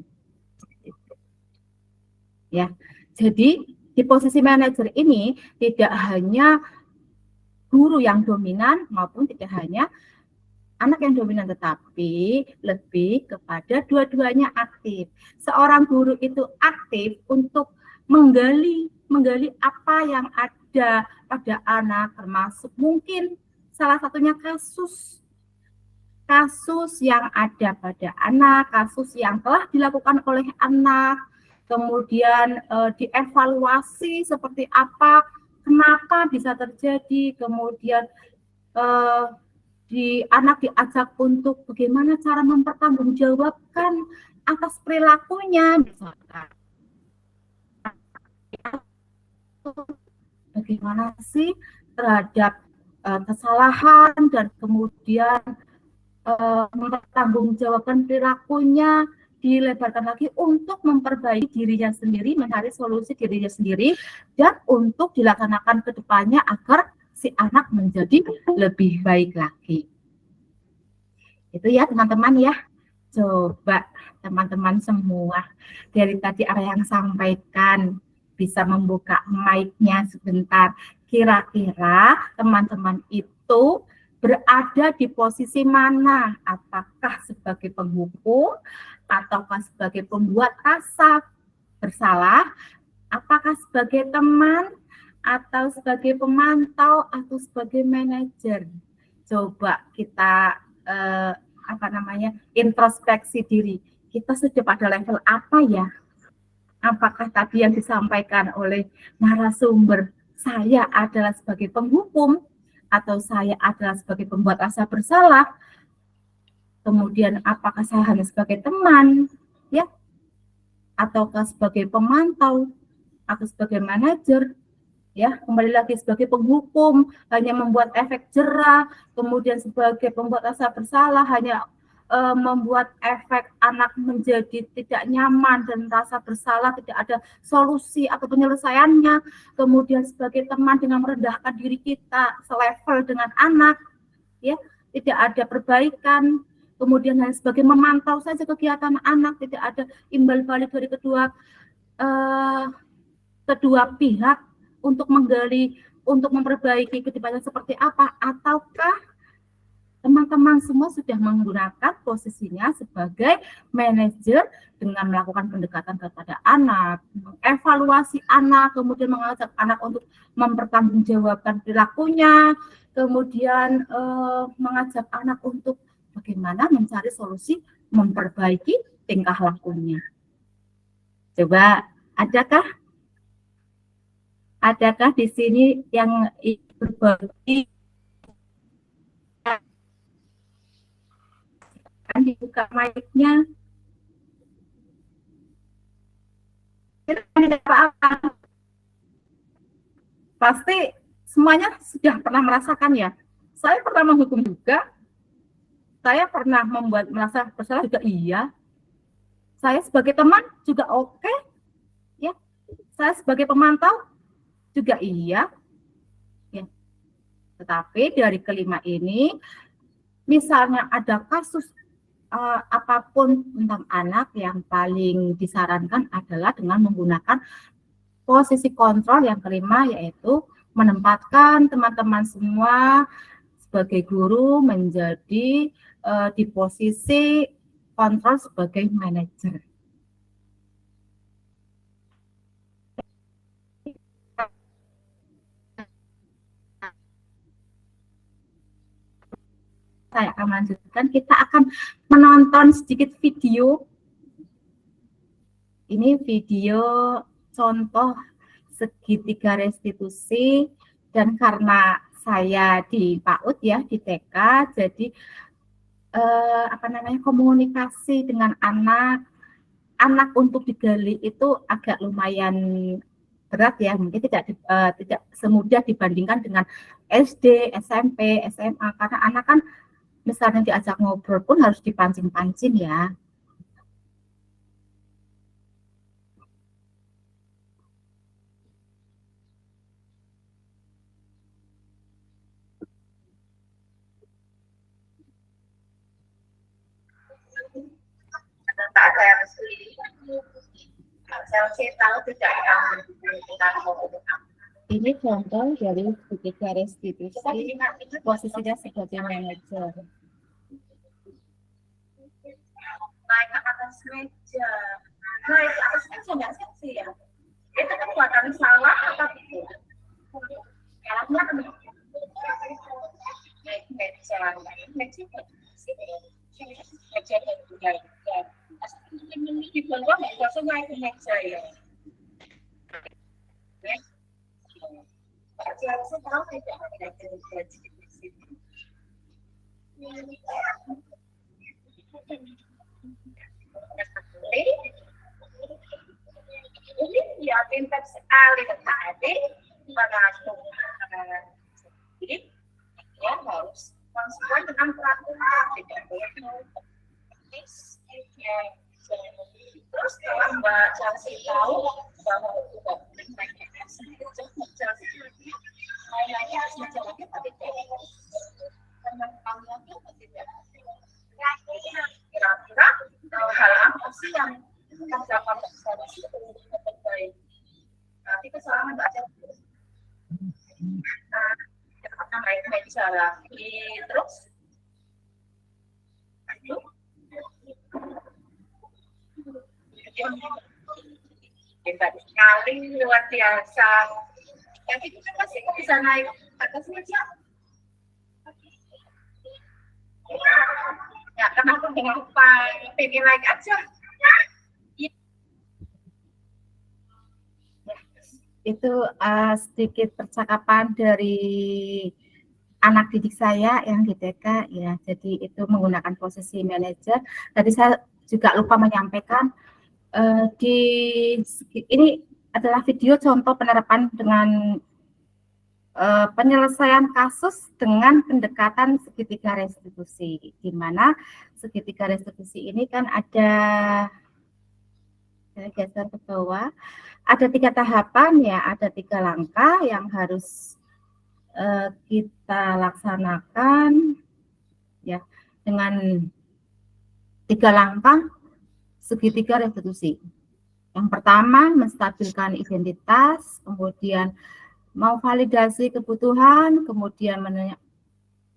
ya. Jadi di posisi manajer ini tidak hanya guru yang dominan maupun tidak hanya anak yang dominan, tetapi lebih kepada dua-duanya aktif. Seorang guru itu aktif untuk menggali apa yang ada pada anak, termasuk mungkin salah satunya kasus yang ada pada anak, kasus yang telah dilakukan oleh anak, kemudian dievaluasi seperti apa, kenapa bisa terjadi, kemudian anak diajak untuk bagaimana cara mempertanggungjawabkan atas perilakunya, misalkan bagaimana sih terhadap kesalahan dan kemudian mempertanggungjawabkan perilakunya, dilebarkan lagi untuk memperbaiki dirinya sendiri, mencari solusi dirinya sendiri, dan untuk dilaksanakan ke depannya agar si anak menjadi lebih baik lagi. Itu ya teman-teman ya. Coba teman-teman semua dari tadi yang sampaikan bisa membuka mic-nya sebentar. Kira-kira teman-teman itu berada di posisi mana? Apakah sebagai penghukum ataukah sebagai pembuat rasa bersalah? Apakah sebagai teman atau sebagai pemantau atau sebagai manajer? Coba kita introspeksi diri. Kita sudah pada level apa ya? Apakah tadi yang disampaikan oleh narasumber, saya adalah sebagai penghukum atau saya adalah sebagai pembuat rasa bersalah? Kemudian apakah saya hanya sebagai teman, ya? Ataukah sebagai pemantau atau sebagai manajer? Ya, kembali lagi sebagai penghukum hanya membuat efek jerah, kemudian sebagai pembuat rasa bersalah hanya membuat efek anak menjadi tidak nyaman dan rasa bersalah, tidak ada solusi atau penyelesaiannya. Kemudian sebagai teman dengan merendahkan diri kita selevel dengan anak, ya, tidak ada perbaikan. Kemudian hanya sebagai memantau saja kegiatan anak, tidak ada imbal balik dari kedua pihak untuk menggali, untuk memperbaiki kedepannya seperti apa, ataukah teman-teman semua sudah menggunakan posisinya sebagai manajer dengan melakukan pendekatan kepada anak, mengevaluasi anak, kemudian mengajak anak untuk mempertanggungjawabkan perilakunya, kemudian mengajak anak untuk bagaimana mencari solusi memperbaiki tingkah lakunya. Coba, adakah di sini yang berbagi silakan dibuka mic-nya. Tidak apa-apa. Pasti semuanya sudah pernah merasakan ya. Saya pernah menghukum juga. Saya pernah merasa bersalah juga iya. Saya sebagai teman juga oke. Ya. Saya sebagai pemantau juga iya. Ya. Tetapi dari kelima ini, misalnya ada kasus apapun tentang anak, yang paling disarankan adalah dengan menggunakan posisi kontrol yang kelima, yaitu menempatkan teman-teman semua sebagai guru menjadi di posisi kontrol sebagai manajer. Saya akan lanjutkan, kita akan menonton sedikit video. Ini video contoh segitiga restitusi, dan karena saya di PAUD ya, di TK, jadi komunikasi dengan anak untuk digali itu agak lumayan berat ya, mungkin tidak semudah dibandingkan dengan SD, SMP, SMA, karena anak kan misalnya diajak ngobrol pun harus dipancing-pancing ya. Ini contoh dari segitiga restitusi, posisinya sebagai manajer. Naik ke atas meja. Naik ke atas meja nggak seksi ya? Itu kan buatan salah apa tidak? Salahnya kan naik meja. Meja dan juga di bawah nggak langsung naik ke meja ya. Pak Jarso tahu tidak ada gaji di sini. Ini ya pintar sekali tadi langsung. Jadi ya harus konsekuen dengan peraturan, tidak boleh terus setelah Mbak Chelsea tahu bahwa tidak kayaknya harus menjalankan tapi teman kamu lagi atau tidak? Kira-kira hal apa sih yang kita dapat solusi untuk terbaik? Nanti kesalahan Mbak Chelsea. Kita naik meja lagi terus. Hebat sekali, luar biasa. Tapi kita pasti bisa naik atas meja. Ya, kenapa dengan pengen naik aja? Itu sedikit percakapan dari anak didik saya yang di TK ya. Jadi itu menggunakan posisi manajer. Tadi saya juga lupa menyampaikan ini adalah video contoh penerapan dengan penyelesaian kasus dengan pendekatan segitiga restitusi, di mana segitiga restitusi ini kan ada, saya geser ke bawah, ada 3 tahapan ya, ada 3 langkah yang harus kita laksanakan ya, dengan 3 langkah segitiga restitusi. Yang pertama, menstabilkan identitas, kemudian mau validasi kebutuhan, kemudian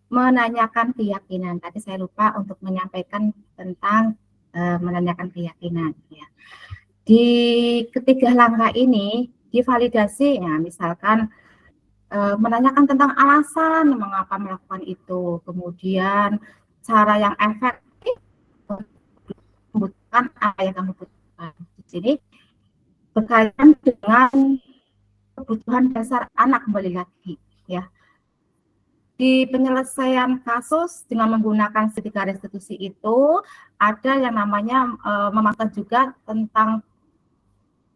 menanyakan keyakinan. Tadi saya lupa untuk menyampaikan tentang menanyakan keyakinan. Ya. Di ketiga langkah ini, divalidasi, ya, misalkan menanyakan tentang alasan mengapa melakukan itu, kemudian cara yang efektif membutuhkan apa yang kamu butuhkan. Di sini berkaitan dengan kebutuhan dasar anak, kembali lagi ya. di penyelesaian kasus dengan menggunakan segitiga restitusi itu ada yang namanya memasukkan juga tentang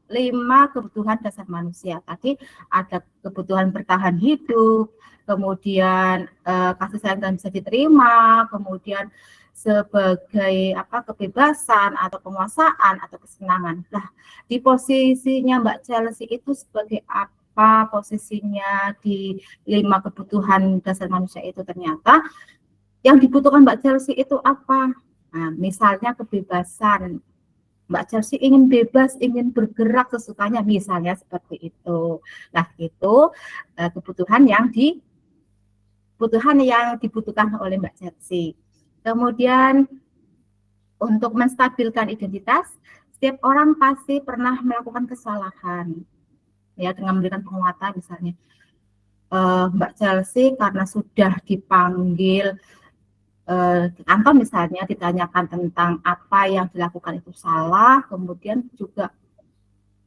5 kebutuhan dasar manusia. Tadi ada kebutuhan bertahan hidup, kemudian kasih sayang dan bisa diterima, kemudian sebagai kebebasan atau penguasaan atau kesenangan. Nah, di posisinya Mbak Chelsea itu sebagai apa posisinya di 5 kebutuhan dasar manusia itu? Ternyata yang dibutuhkan Mbak Chelsea itu apa? Nah, misalnya kebebasan. Mbak Chelsea ingin bebas, ingin bergerak sesukanya, misalnya seperti itu. Nah, itu kebutuhan yang dibutuhkan oleh Mbak Chelsea. Kemudian untuk menstabilkan identitas, setiap orang pasti pernah melakukan kesalahan, ya, dengan memberikan penguatan misalnya. Mbak Chelsea karena sudah dipanggil di kantor misalnya, ditanyakan tentang apa yang dilakukan itu salah, kemudian juga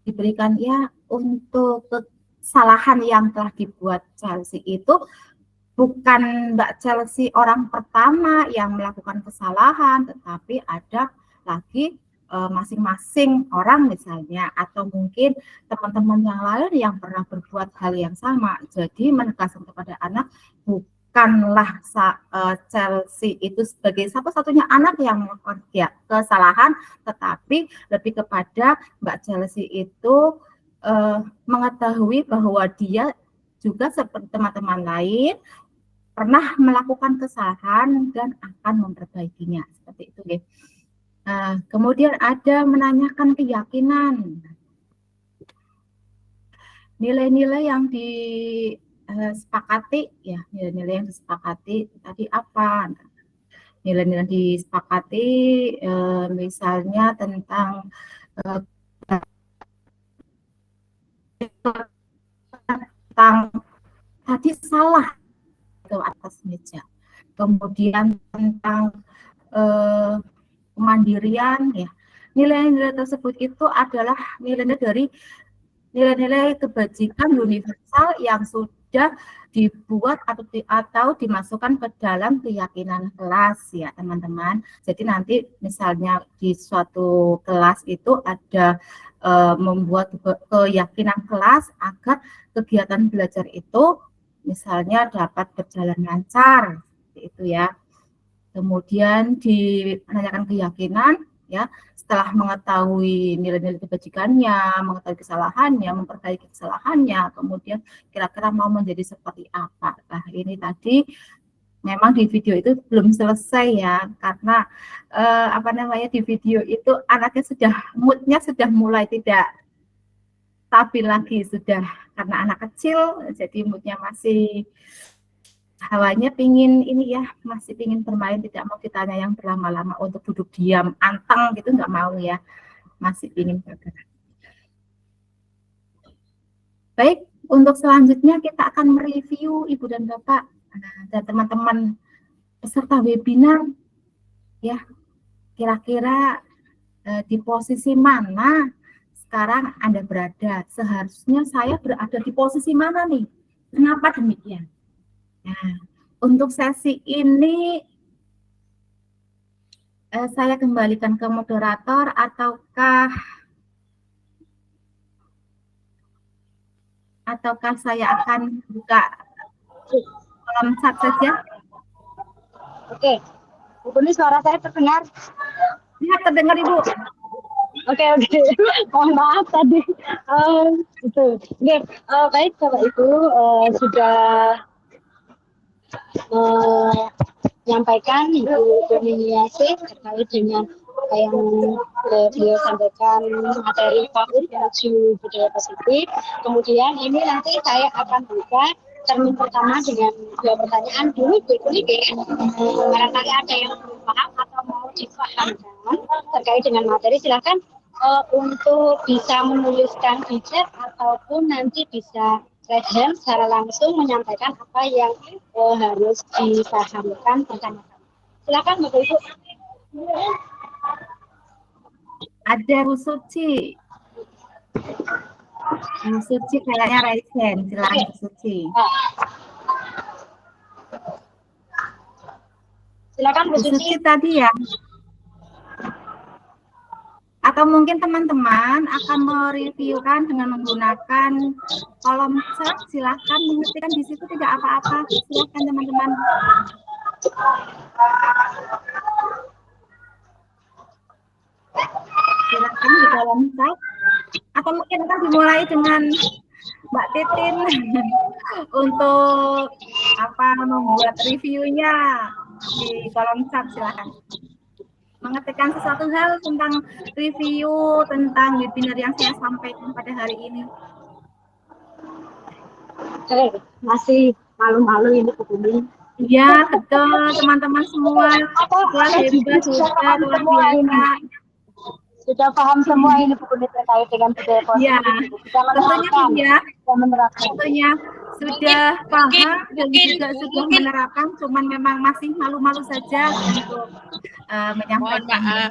diberikan ya untuk kesalahan yang telah dibuat Chelsea itu bukan Mbak Chelsea orang pertama yang melakukan kesalahan, tetapi ada lagi masing-masing orang misalnya, atau mungkin teman-teman yang lain yang pernah berbuat hal yang sama. Jadi menegaskan kepada anak, bukanlah Chelsea itu sebagai satu-satunya anak yang melakukan kesalahan, tetapi lebih kepada Mbak Chelsea itu mengetahui bahwa dia juga seperti teman-teman lain pernah melakukan kesalahan dan akan memperbaikinya, seperti itu ya. Kemudian ada menanyakan keyakinan, nilai-nilai yang disepakati ya, nilai-nilai yang disepakati tadi apa? Nilai-nilai disepakati misalnya tentang tadi salah ke atas meja. Kemudian tentang kemandirian ya. Nilai-nilai tersebut itu adalah nilai-nilai dari nilai-nilai kebajikan universal yang sudah dibuat atau dimasukkan ke dalam keyakinan kelas ya teman-teman. Jadi nanti misalnya di suatu kelas itu ada membuat keyakinan kelas agar kegiatan belajar itu misalnya dapat berjalan lancar, seperti itu ya. Kemudian menanyakan keyakinan ya, setelah mengetahui nilai-nilai kebajikannya, mengetahui kesalahannya, memperbaiki kesalahannya, kemudian kira-kira mau menjadi seperti apa. Nah, ini tadi memang di video itu belum selesai ya, karena di video itu anaknya sudah moodnya sudah mulai tidak stabil lagi, sudah karena anak kecil, jadi moodnya masih hawanya pingin ini ya, masih pingin bermain, tidak mau ditanya yang berlama-lama untuk duduk diam, anteng gitu nggak mau ya, masih pingin bergerak. Baik, untuk selanjutnya kita akan mereview Ibu dan Bapak dan teman-teman peserta webinar ya, kira-kira di posisi mana sekarang Anda berada, seharusnya saya berada di posisi mana nih, kenapa demikian? Nah, untuk sesi ini saya kembalikan ke moderator ataukah saya akan buka kolom chat saja? Oke, ini suara saya terdengar? Ya, terdengar Ibu. Oke. Mohon maaf tadi. Itu. Oke, baik Bapak Ibu sudah menyampaikan Ibu Dominiasi terkait dengan apa yang beliau sampaikan materi PAUD menuju budaya positif. Kemudian ini nanti saya akan buka termin pertama dengan 2 pertanyaan dulu barangkali ada yang belum paham atau mau dipahamkan terkait dengan materi, silakan untuk bisa menuliskan di chat ataupun nanti bisa raise hand secara langsung menyampaikan apa yang harus dipahamkan pertanyaan. Silakan Bapak Ibu. Ada Bu Suci. Bu Suci kayaknya raise hand, silakan Bu Suci. Silakan Bu Bu Suci. Suci tadi ya. Atau mungkin teman-teman akan mereviewkan dengan menggunakan kolom chat, silahkan mengetikkan di situ tidak apa-apa, silahkan teman-teman. Silahkan di kolom chat, atau mungkin akan dimulai dengan Mbak Titin untuk membuat reviewnya di kolom chat, silahkan. Mengetikkan sesuatu hal tentang review tentang webinar yang saya sampaikan pada hari ini. Masih malu-malu ini Bu Bumi. Iya, betul teman-teman semua. Wah, hebat, luar biasa. Sudah paham semua ini Bu Bumi terkait dengan budaya positif. Ya, tentunya tentunya sudah paham dan juga sudah menerapkan, cuman memang masih malu-malu saja untuk menyampaikan.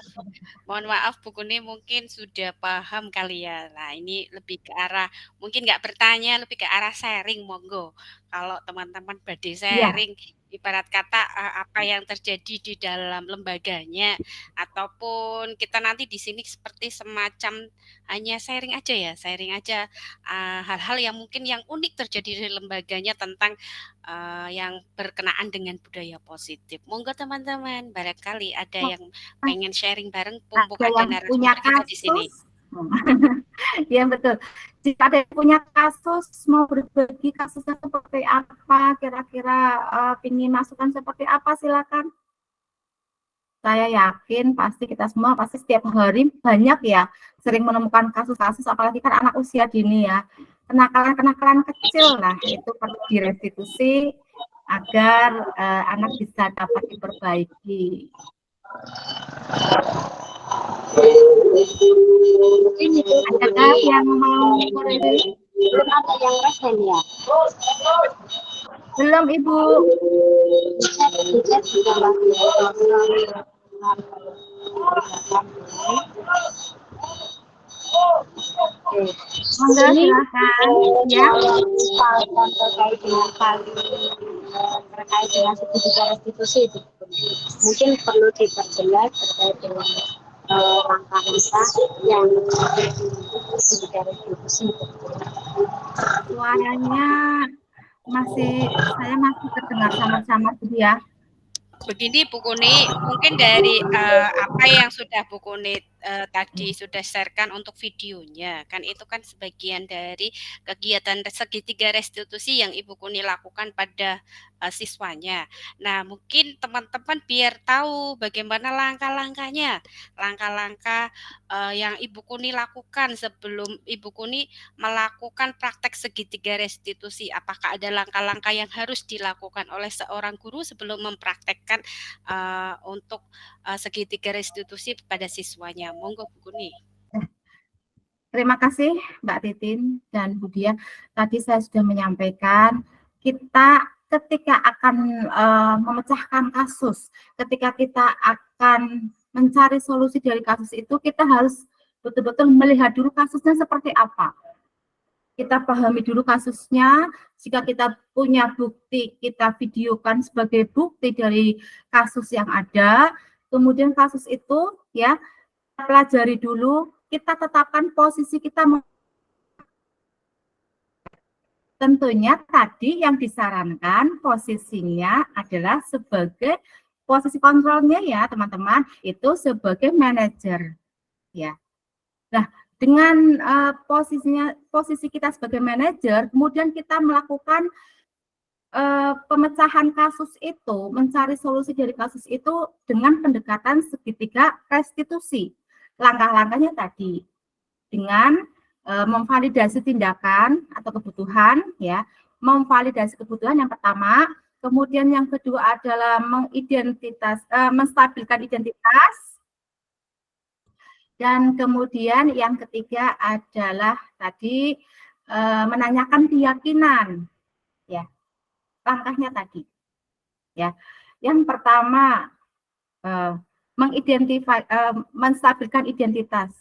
Mohon maaf Bu Kuni, mungkin sudah paham kali ya. Nah, ini lebih ke arah, mungkin nggak bertanya, lebih ke arah sharing, monggo. Kalau teman-teman badai sharing, ibarat kata apa yang terjadi di dalam lembaganya, ataupun kita nanti di sini seperti semacam hanya sharing aja ya, sharing aja hal-hal yang mungkin yang unik terjadi di lembaganya tentang yang berkenaan dengan budaya positif. Monggo teman-teman, barangkali ada yang pengen sharing bareng, mumpung ada narasumber kita di sini. Iya betul. Jika ada yang punya kasus, mau berbagi kasusnya seperti apa, kira-kira ingin masukan seperti apa, silakan. Saya yakin pasti kita semua pasti setiap hari banyak ya sering menemukan kasus-kasus, apalagi kan anak usia dini ya, kenakalan-kenakalan kecil lah, itu perlu direstitusi agar anak bisa dapat diperbaiki. Adakah yang mau mereview? Belum ada yang resen ya? Belum Ibu. Monggo silakan ya. Terkait dengan sertifikat restitusi itu mungkin perlu diperjelas terkait dengan langkah-langkah yang sertifikat restitusi. Suaranya saya masih terdengar samar-samar gitu ya. Begini Bu Kuni, mungkin dari apa yang sudah Bu Kuni tadi sudah sharekan untuk videonya, kan itu kan sebagian dari kegiatan segitiga restitusi yang Ibu Kuni lakukan pada siswanya. Nah, mungkin teman-teman biar tahu bagaimana langkah-langkahnya, langkah-langkah yang Ibu Kuni lakukan sebelum Ibu Kuni melakukan praktek segitiga restitusi. Apakah ada langkah-langkah yang harus dilakukan oleh seorang guru sebelum mempraktekkan untuk segitiga restitusi pada siswanya? Monggo Bu Kuni. Terima kasih Mbak Titin dan Bu Dia. Tadi saya sudah menyampaikan, kita ketika akan memecahkan kasus, ketika kita akan mencari solusi dari kasus itu, kita harus betul-betul melihat dulu kasusnya seperti apa. Kita pahami dulu kasusnya, jika kita punya bukti, kita videokan sebagai bukti dari kasus yang ada, kemudian kasus itu ya pelajari dulu, kita tetapkan posisi kita. Tentunya tadi yang disarankan posisinya posisi sebagai posisi kontrolnya ya teman-teman, itu sebagai manajer ya. Nah, dengan posisi kita sebagai manajer, kemudian kita melakukan pemecahan kasus itu, mencari solusi dari kasus itu dengan pendekatan segitiga restitusi. Langkah-langkahnya tadi dengan memvalidasi tindakan atau kebutuhan ya, memvalidasi kebutuhan yang pertama, kemudian yang kedua adalah menstabilkan identitas, dan kemudian yang ketiga adalah tadi menanyakan keyakinan ya. Langkahnya tadi ya. Yang pertama menstabilkan identitas.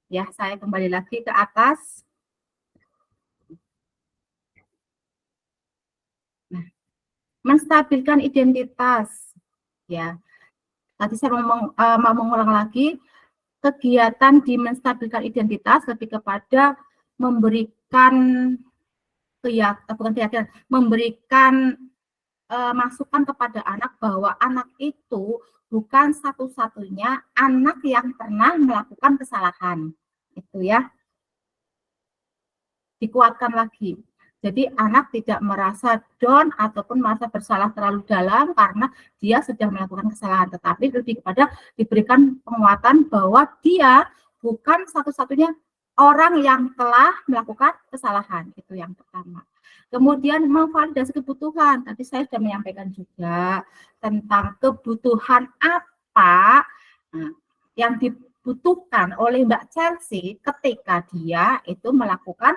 Ya, saya kembali lagi ke atas. Nah, menstabilkan identitas. Ya, Tadi saya mau mengulang lagi, kegiatan di menstabilkan identitas lebih kepada memberikan memberikan masukan kepada anak bahwa anak itu bukan satu-satunya anak yang pernah melakukan kesalahan. Itu ya. Dikuatkan lagi. Jadi anak tidak merasa down ataupun merasa bersalah terlalu dalam karena dia sudah melakukan kesalahan, tetapi lebih kepada diberikan penguatan bahwa dia bukan satu-satunya orang yang telah melakukan kesalahan. Itu yang pertama. Kemudian memvalidasi kebutuhan. Tadi saya sudah menyampaikan juga tentang kebutuhan apa yang dibutuhkan oleh Mbak Chelsea ketika dia itu melakukan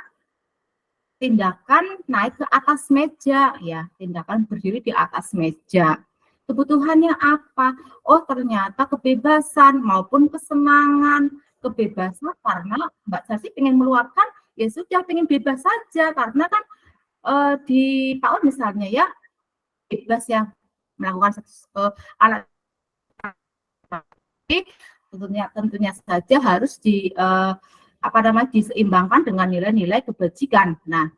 tindakan naik ke atas meja, ya, tindakan berdiri di atas meja. Kebutuhannya apa? Oh, ternyata kebebasan maupun kesenangan. Kebebasan karena Mbak Chelsea ingin meluapkan, ya sudah, ingin bebas saja, karena kan di PAUD misalnya ya, bebas yang melakukan anak tentunya saja harus diseimbangkan dengan nilai-nilai kebajikan. Nah,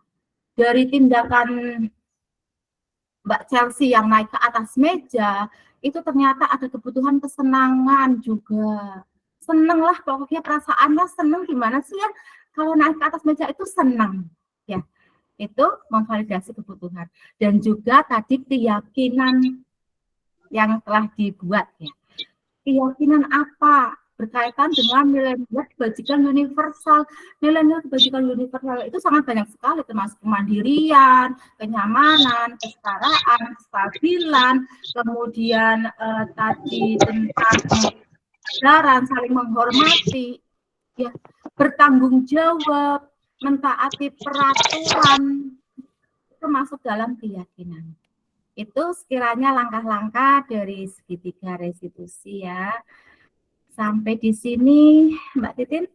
dari tindakan Mbak Chelsea yang naik ke atas meja, itu ternyata ada kebutuhan kesenangan juga. Seneng lah, pokoknya perasaannya seneng, gimana sih ya, kalau naik ke atas meja itu senang. Ya, itu memvalidasi kebutuhan. Dan juga tadi keyakinan yang telah dibuat. Ya. Keyakinan apa? Berkaitan dengan nilai-nilai kebajikan universal. Nilai-nilai kebajikan universal itu sangat banyak sekali, termasuk kemandirian, kenyamanan, kesetaraan, kestabilan, kemudian tadi tentang kesadaran, saling menghormati, ya, bertanggung jawab, mentaati peraturan, itu masuk dalam keyakinan. Itu sekiranya langkah-langkah dari segitiga restitusi ya. Sampai di sini, Mbak Titin,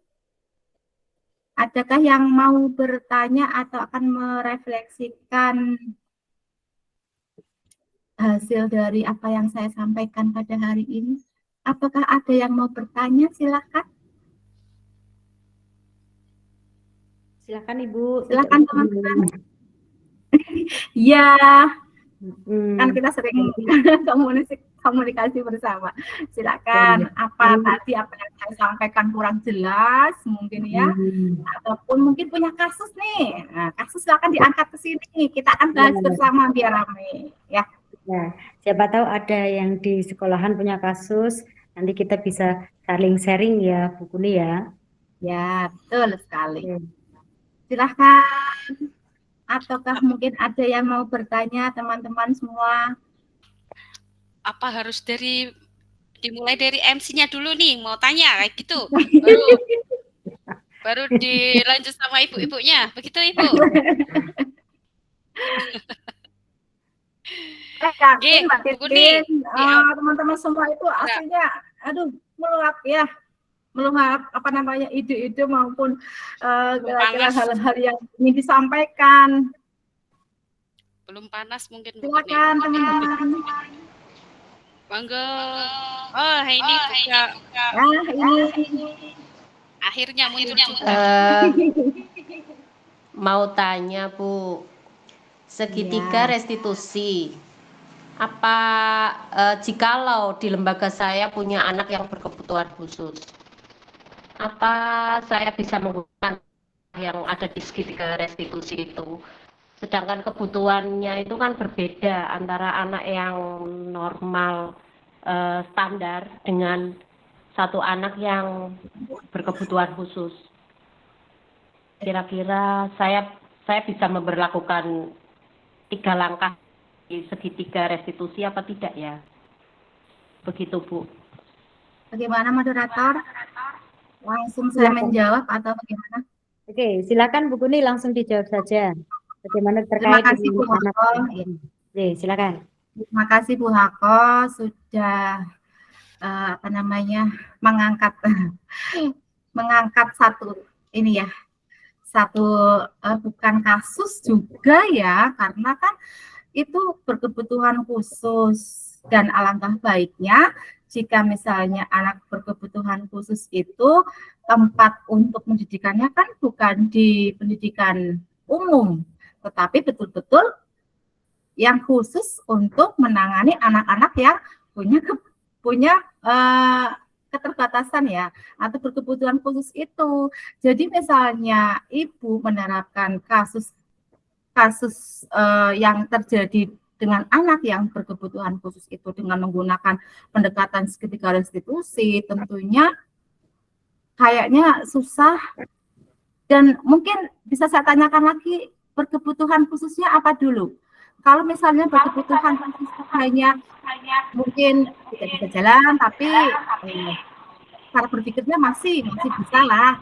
adakah yang mau bertanya atau akan merefleksikan hasil dari apa yang saya sampaikan pada hari ini? Apakah ada yang mau bertanya? Silakan. Silakan Ibu. Silakan teman-teman. Ya, kan kita sering komunikasi bersama. Silakan, apa tadi apa yang saya sampaikan kurang jelas mungkin ya, ataupun mungkin punya kasus nih. Nah, kasus silakan diangkat ke sini. Kita akan bahas bersama biar ramai ya. Ya, siapa tahu ada yang di sekolahan punya kasus, nanti kita bisa saling sharing ya, Bu Kuni ya. Ya, betul sekali. Silakan. Ataukah mungkin ada yang mau bertanya teman-teman semua? Apa harus dimulai dari MC-nya dulu nih, mau tanya kayak gitu, baru dilanjut sama ibu-ibunya, begitu Ibu? Yakin Mbak Titin, teman-teman semua itu aslinya, aduh, meluap ya, meluap apa namanya ide-ide maupun kira-kira hal-hal yang ingin disampaikan. Belum panas mungkin. Silakan teman-teman. Bangga. Oh, ini buka. Ini akhirnya muncul. Mau tanya Bu, segitiga restitusi. Apa jikalau di lembaga saya punya anak yang berkebutuhan khusus, apa saya bisa menggunakan yang ada di segitiga restitusi itu? Sedangkan kebutuhannya itu kan berbeda antara anak yang normal standar dengan satu anak yang berkebutuhan khusus. Kira-kira saya bisa memberlakukan 3 langkah di segitiga restitusi apa tidak ya? Begitu Bu. Bagaimana moderator? Langsung saya menjawab atau bagaimana? Oke, silakan Bu Kuni langsung dijawab saja. Bagaimana terkait Terima kasih Bu Hako. Silakan. Terima kasih Bu Hako sudah mengangkat satu ini ya, bukan kasus juga ya, karena kan itu berkebutuhan khusus dan alangkah baiknya jika misalnya anak berkebutuhan khusus itu tempat untuk pendidikannya kan bukan di pendidikan umum, tetapi betul-betul yang khusus untuk menangani anak-anak yang punya keterbatasan ya, atau berkebutuhan khusus itu. Jadi misalnya ibu menerapkan kasus yang terjadi dengan anak yang berkebutuhan khusus itu dengan menggunakan pendekatan segitiga restitusi, tentunya kayaknya susah. Dan mungkin bisa saya tanyakan lagi, berkebutuhan khususnya apa dulu? Kalau misalnya berkebutuhan khusus hanya mungkin tidak bisa jalan, tapi cara berpikirnya masih bisa lah.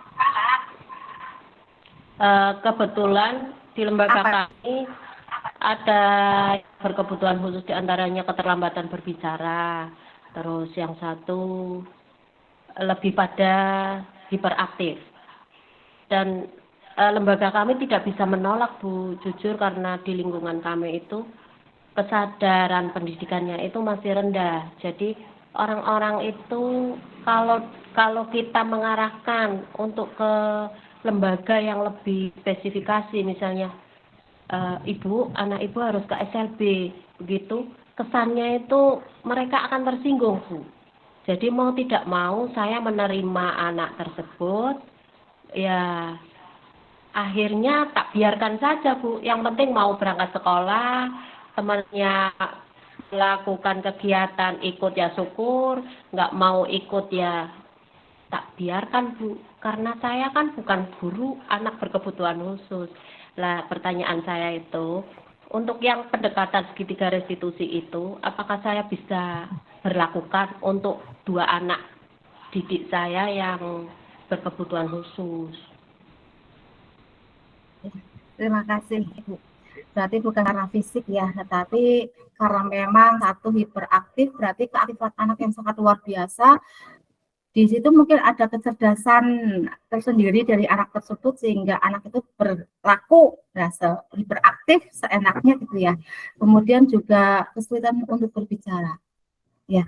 Kebetulan di lembaga kami ada berkebutuhan khusus, diantaranya keterlambatan berbicara, terus yang satu lebih pada hiperaktif. Dan lembaga kami tidak bisa menolak, Bu, jujur, karena di lingkungan kami itu kesadaran pendidikannya itu masih rendah. Jadi orang-orang itu kalau kita mengarahkan untuk ke lembaga yang lebih spesifikasi, misalnya anak ibu harus ke SLB, begitu, kesannya itu mereka akan tersinggung, Bu. Jadi mau tidak mau saya menerima anak tersebut, ya akhirnya tak biarkan saja, Bu. Yang penting mau berangkat sekolah, temannya melakukan kegiatan, ikut ya syukur, nggak mau ikut ya tak biarkan, Bu. Karena saya kan bukan guru anak berkebutuhan khusus. Lah, pertanyaan saya itu, untuk yang pendekatan segitiga restitusi itu, apakah saya bisa berlakukan untuk 2 anak didik saya yang berkebutuhan khusus? Terima kasih, Ibu. Berarti bukan karena fisik ya, tetapi karena memang satu hiperaktif, berarti keaktifan anak yang sangat luar biasa. Di situ mungkin ada kecerdasan tersendiri dari anak tersebut sehingga anak itu berlaku hiperaktif seenaknya gitu ya. Kemudian juga kesulitan untuk berbicara. Ya.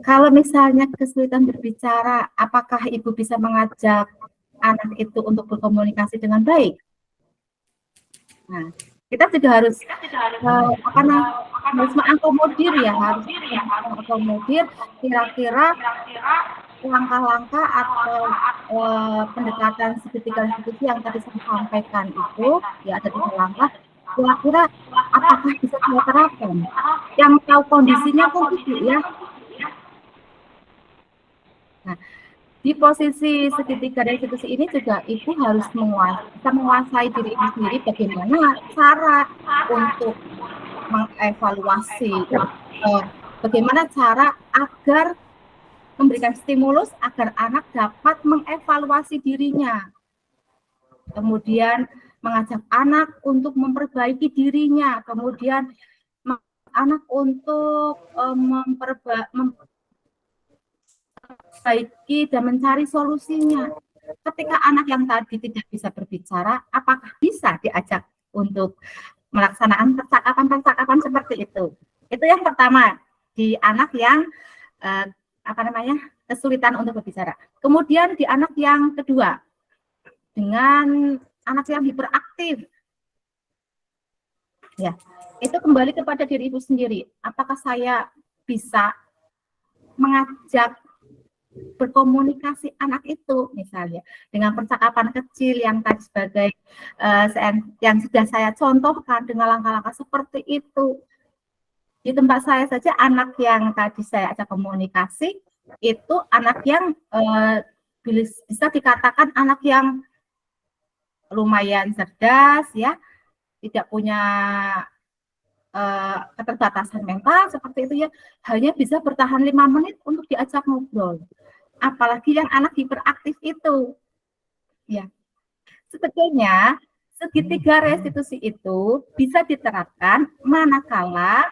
Kalau misalnya kesulitan berbicara, apakah ibu bisa mengajak anak itu untuk berkomunikasi dengan baik? Nah, kita juga harus mengakomodir ya, harus mengakomodir kira-kira langkah-langkah atau pendekatan segitiga restitusi yang tadi saya sampaikan itu ya, ada 3 langkah. Kira-kira apakah bisa saya terapkan? Yang tahu kondisinya kan ibu ya. Nah, di posisi segitiga restitusi ini juga ibu harus menguasai diri ibu sendiri, bagaimana cara untuk mengevaluasi, bagaimana cara agar memberikan stimulus agar anak dapat mengevaluasi dirinya. Kemudian mengajak anak untuk memperbaiki dirinya, kemudian anak untuk memperbaiki dan mencari solusinya. Ketika anak yang tadi tidak bisa berbicara, apakah bisa diajak untuk melaksanakan percakapan-percakapan seperti itu? Itu yang pertama, di anak yang kesulitan untuk berbicara. Kemudian di anak yang kedua, dengan anak yang hiperaktif, ya, itu kembali kepada diri ibu sendiri. Apakah saya bisa mengajak berkomunikasi anak itu, misalnya dengan percakapan kecil yang tadi sebagai yang sudah saya contohkan dengan langkah-langkah seperti itu. Di tempat saya saja anak yang tadi saya ajak komunikasi itu anak yang bisa dikatakan anak yang lumayan cerdas ya, tidak punya keterbatasan mental seperti itu ya, hanya bisa bertahan 5 menit untuk diajak ngobrol. Apalagi yang anak hiperaktif itu. Ya. Sebetulnya segitiga restitusi itu bisa diterapkan manakala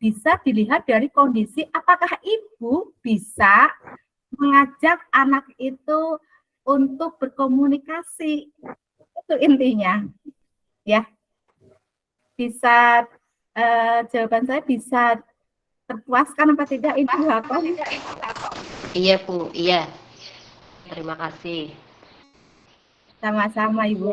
bisa dilihat dari kondisi apakah ibu bisa mengajak anak itu untuk berkomunikasi. Itu intinya. Ya. Bisa jawaban saya bisa Terpuaskan apa tidak Ibu Hako? Iya Bu, iya. Terima kasih. Sama-sama Ibu.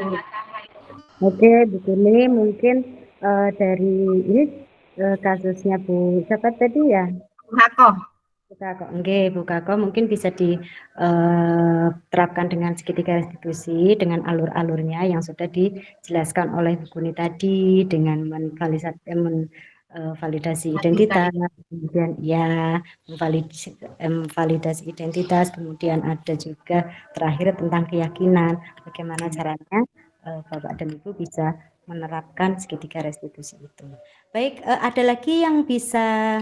Oke, Bu Kuni, mungkin dari ini kasusnya Bu siapa tadi ya? Bu Hako. Bu Kako. Oke, Bu Kako mungkin bisa diterapkan dengan segitiga restitusi dengan alur-alurnya yang sudah dijelaskan oleh Bu Kuni tadi dengan validasi identitas, kemudian ya validasi identitas, kemudian ada juga terakhir tentang keyakinan, bagaimana caranya Bapak dan Ibu bisa menerapkan segitiga restitusi itu. Baik, ada lagi yang bisa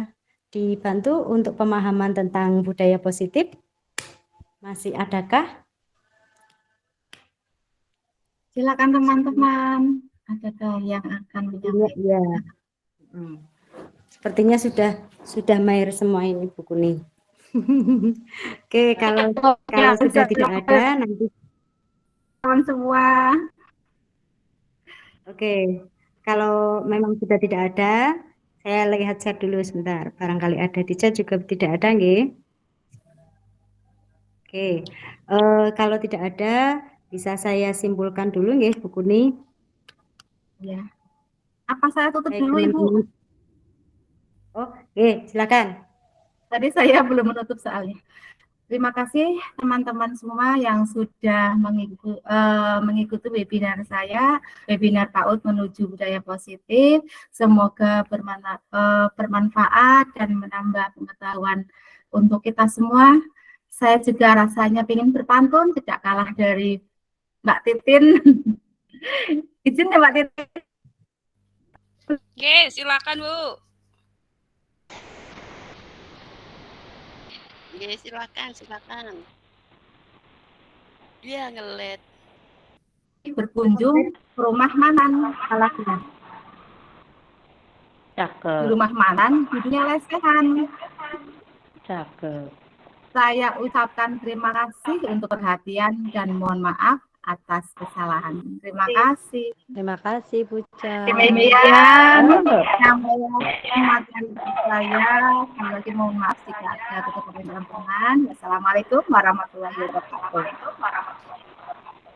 dibantu untuk pemahaman tentang budaya positif? Masih adakah? Silakan teman-teman. Adakah yang akan menyampaikan? Ya. Sepertinya sudah mahir semua ini Bu Kuni. Oke, kalau sudah tidak ada nanti kawan semua. Oke, kalau memang sudah tidak ada, saya lihat chat dulu sebentar. Barangkali ada di chat juga tidak ada, nggih. Oke, kalau tidak ada, bisa saya simpulkan dulu, nggih, Bu Kuni. Ya. Apa saya tutup Baik, dulu, Ibu? Oh, silakan. Tadi saya belum menutup soalnya. Terima kasih teman-teman semua yang sudah mengikuti webinar saya, webinar PAUD menuju budaya positif. Semoga bermanfaat dan menambah pengetahuan untuk kita semua. Saya juga rasanya ingin berpantun, tidak kalah dari Mbak Titin. Izin ya Mbak Titin. Oke, silakan Bu. Oke, silakan. Dia ngelet. Berkunjung ke rumah Manan. Cakep. Di rumah Manan, judulnya lesehan. Cakep. Saya ucapkan terima kasih untuk perhatian dan mohon maaf atas kesalahan. Terima kasih. Terima kasih Bu Ca. Demikian materi saya. Sekali lagi mohon maaf jika ada kekurangan. Wassalamualaikum warahmatullahi wabarakatuh.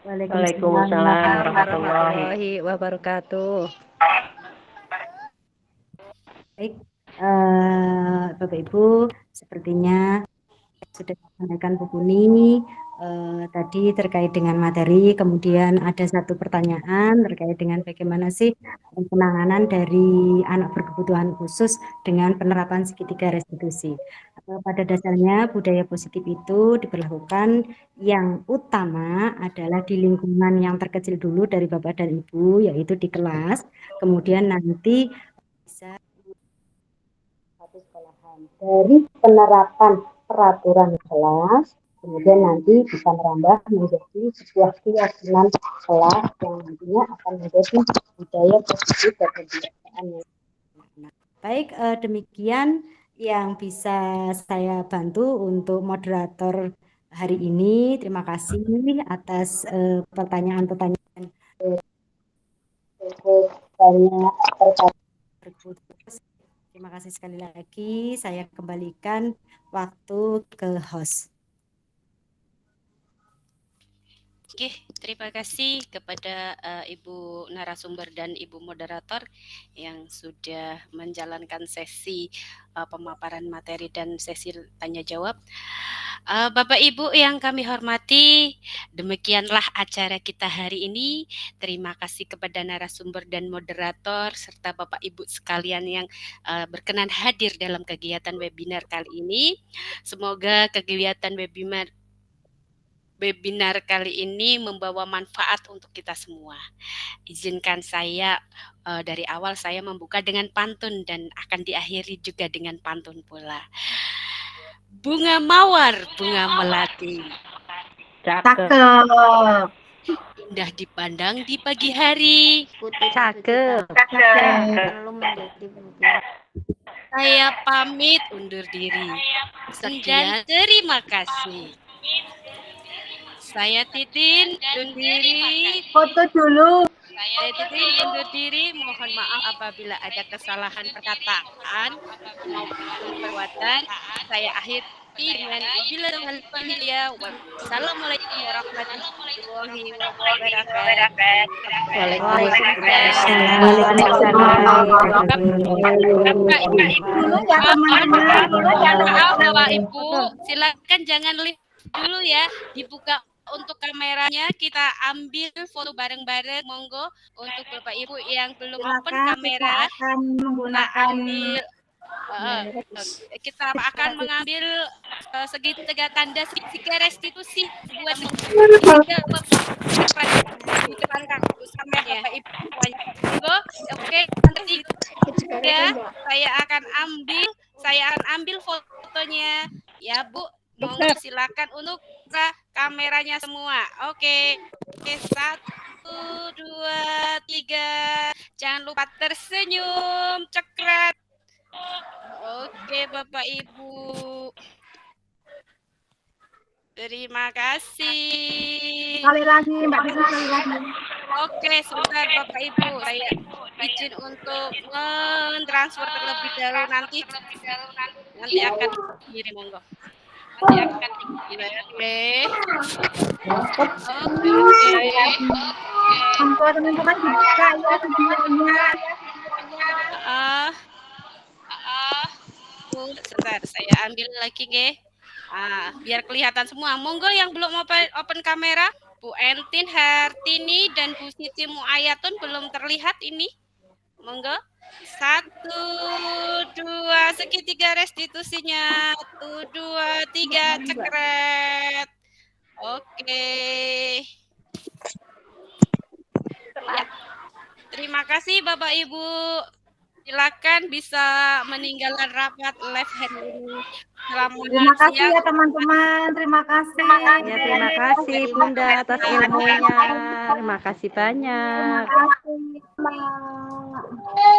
Waalaikumsalam warahmatullahi wabarakatuh. Baik, Bapak Ibu, sepertinya sudah disampaikan Bu Kuni tadi terkait dengan materi, kemudian ada satu pertanyaan terkait dengan bagaimana sih penanganan dari anak berkebutuhan khusus dengan penerapan segitiga restitusi. Pada dasarnya budaya positif itu diberlakukan yang utama adalah di lingkungan yang terkecil dulu dari Bapak dan Ibu, yaitu di kelas, kemudian nanti bisa satu sekolahan. Dari penerapan peraturan kelas, kemudian nanti bisa merambah menjadi sebuah keyakinan kelas yang nantinya akan menjadi budaya positif dan kebiasaan yang benar. Baik, demikian yang bisa saya bantu untuk moderator hari ini. Terima kasih atas pertanyaan-pertanyaan banyak terkait. Terima kasih sekali lagi. Saya kembalikan waktu ke host. Oke, terima kasih kepada Ibu narasumber dan Ibu moderator yang sudah menjalankan sesi pemaparan materi dan sesi tanya jawab. Bapak Ibu yang kami hormati, demikianlah acara kita hari ini. Terima kasih kepada narasumber dan moderator serta Bapak Ibu sekalian yang berkenan hadir dalam kegiatan webinar kali ini. Semoga kegiatan webinar kali ini membawa manfaat untuk kita semua. Izinkan saya dari awal saya membuka dengan pantun dan akan diakhiri juga dengan pantun pula. Bunga mawar, bunga melati. Cakep. Indah dipandang di pagi hari. Cakep. Saya pamit undur diri. Sekian, terima kasih. Saya Titin, undur diri. Foto dulu. Saya Titin undur diri. Mohon maaf apabila ada kesalahan perkataan maupun perbuatan. Saya akhiri dengan wassalamualaikum warahmatullahi wabarakatuh. Maaf Bapak Ibu, silakan jangan lift dulu ya, dibuka untuk kameranya, kita ambil foto bareng-bareng, monggo untuk Bapak Ibu yang belum open kamera, kita akan menggunakan kita akan mengambil segitiga tanda segitiga restitusi buat diterangkan sampai Bapak Ibu. Monggo, oke, nanti ya saya akan ambil fotonya ya Bu. Monggo silakan untuk buka kameranya semua. Oke. 1, 2, 3. Jangan lupa tersenyum, cekrat. Oke, Bapak Ibu. Terima kasih. sekali lagi Mbak Titin, sekali lagi. Oke, sebentar Bapak Ibu, saya izin untuk mentransfer terlebih dahulu, nanti akan dikirim, monggo. Untuk teman-teman dibuka ya semuanya. Sebentar, saya ambil lagi nggih. Biar kelihatan semua. Monggo yang belum open kamera, Bu Entin Hartini dan Bu Siti Muayatun belum terlihat ini. Monggo. 1, 2, segitiga restitusinya. 1, 2, 3, cekret. Oke. Ya. Terima kasih Bapak Ibu. Silakan bisa meninggalkan rapat live hari ini. Terima kasih ya teman-teman. Terima kasih. Ya, terima kasih Bunda atas ilmunya. Terima kasih banyak. Terima kasih, Mbak.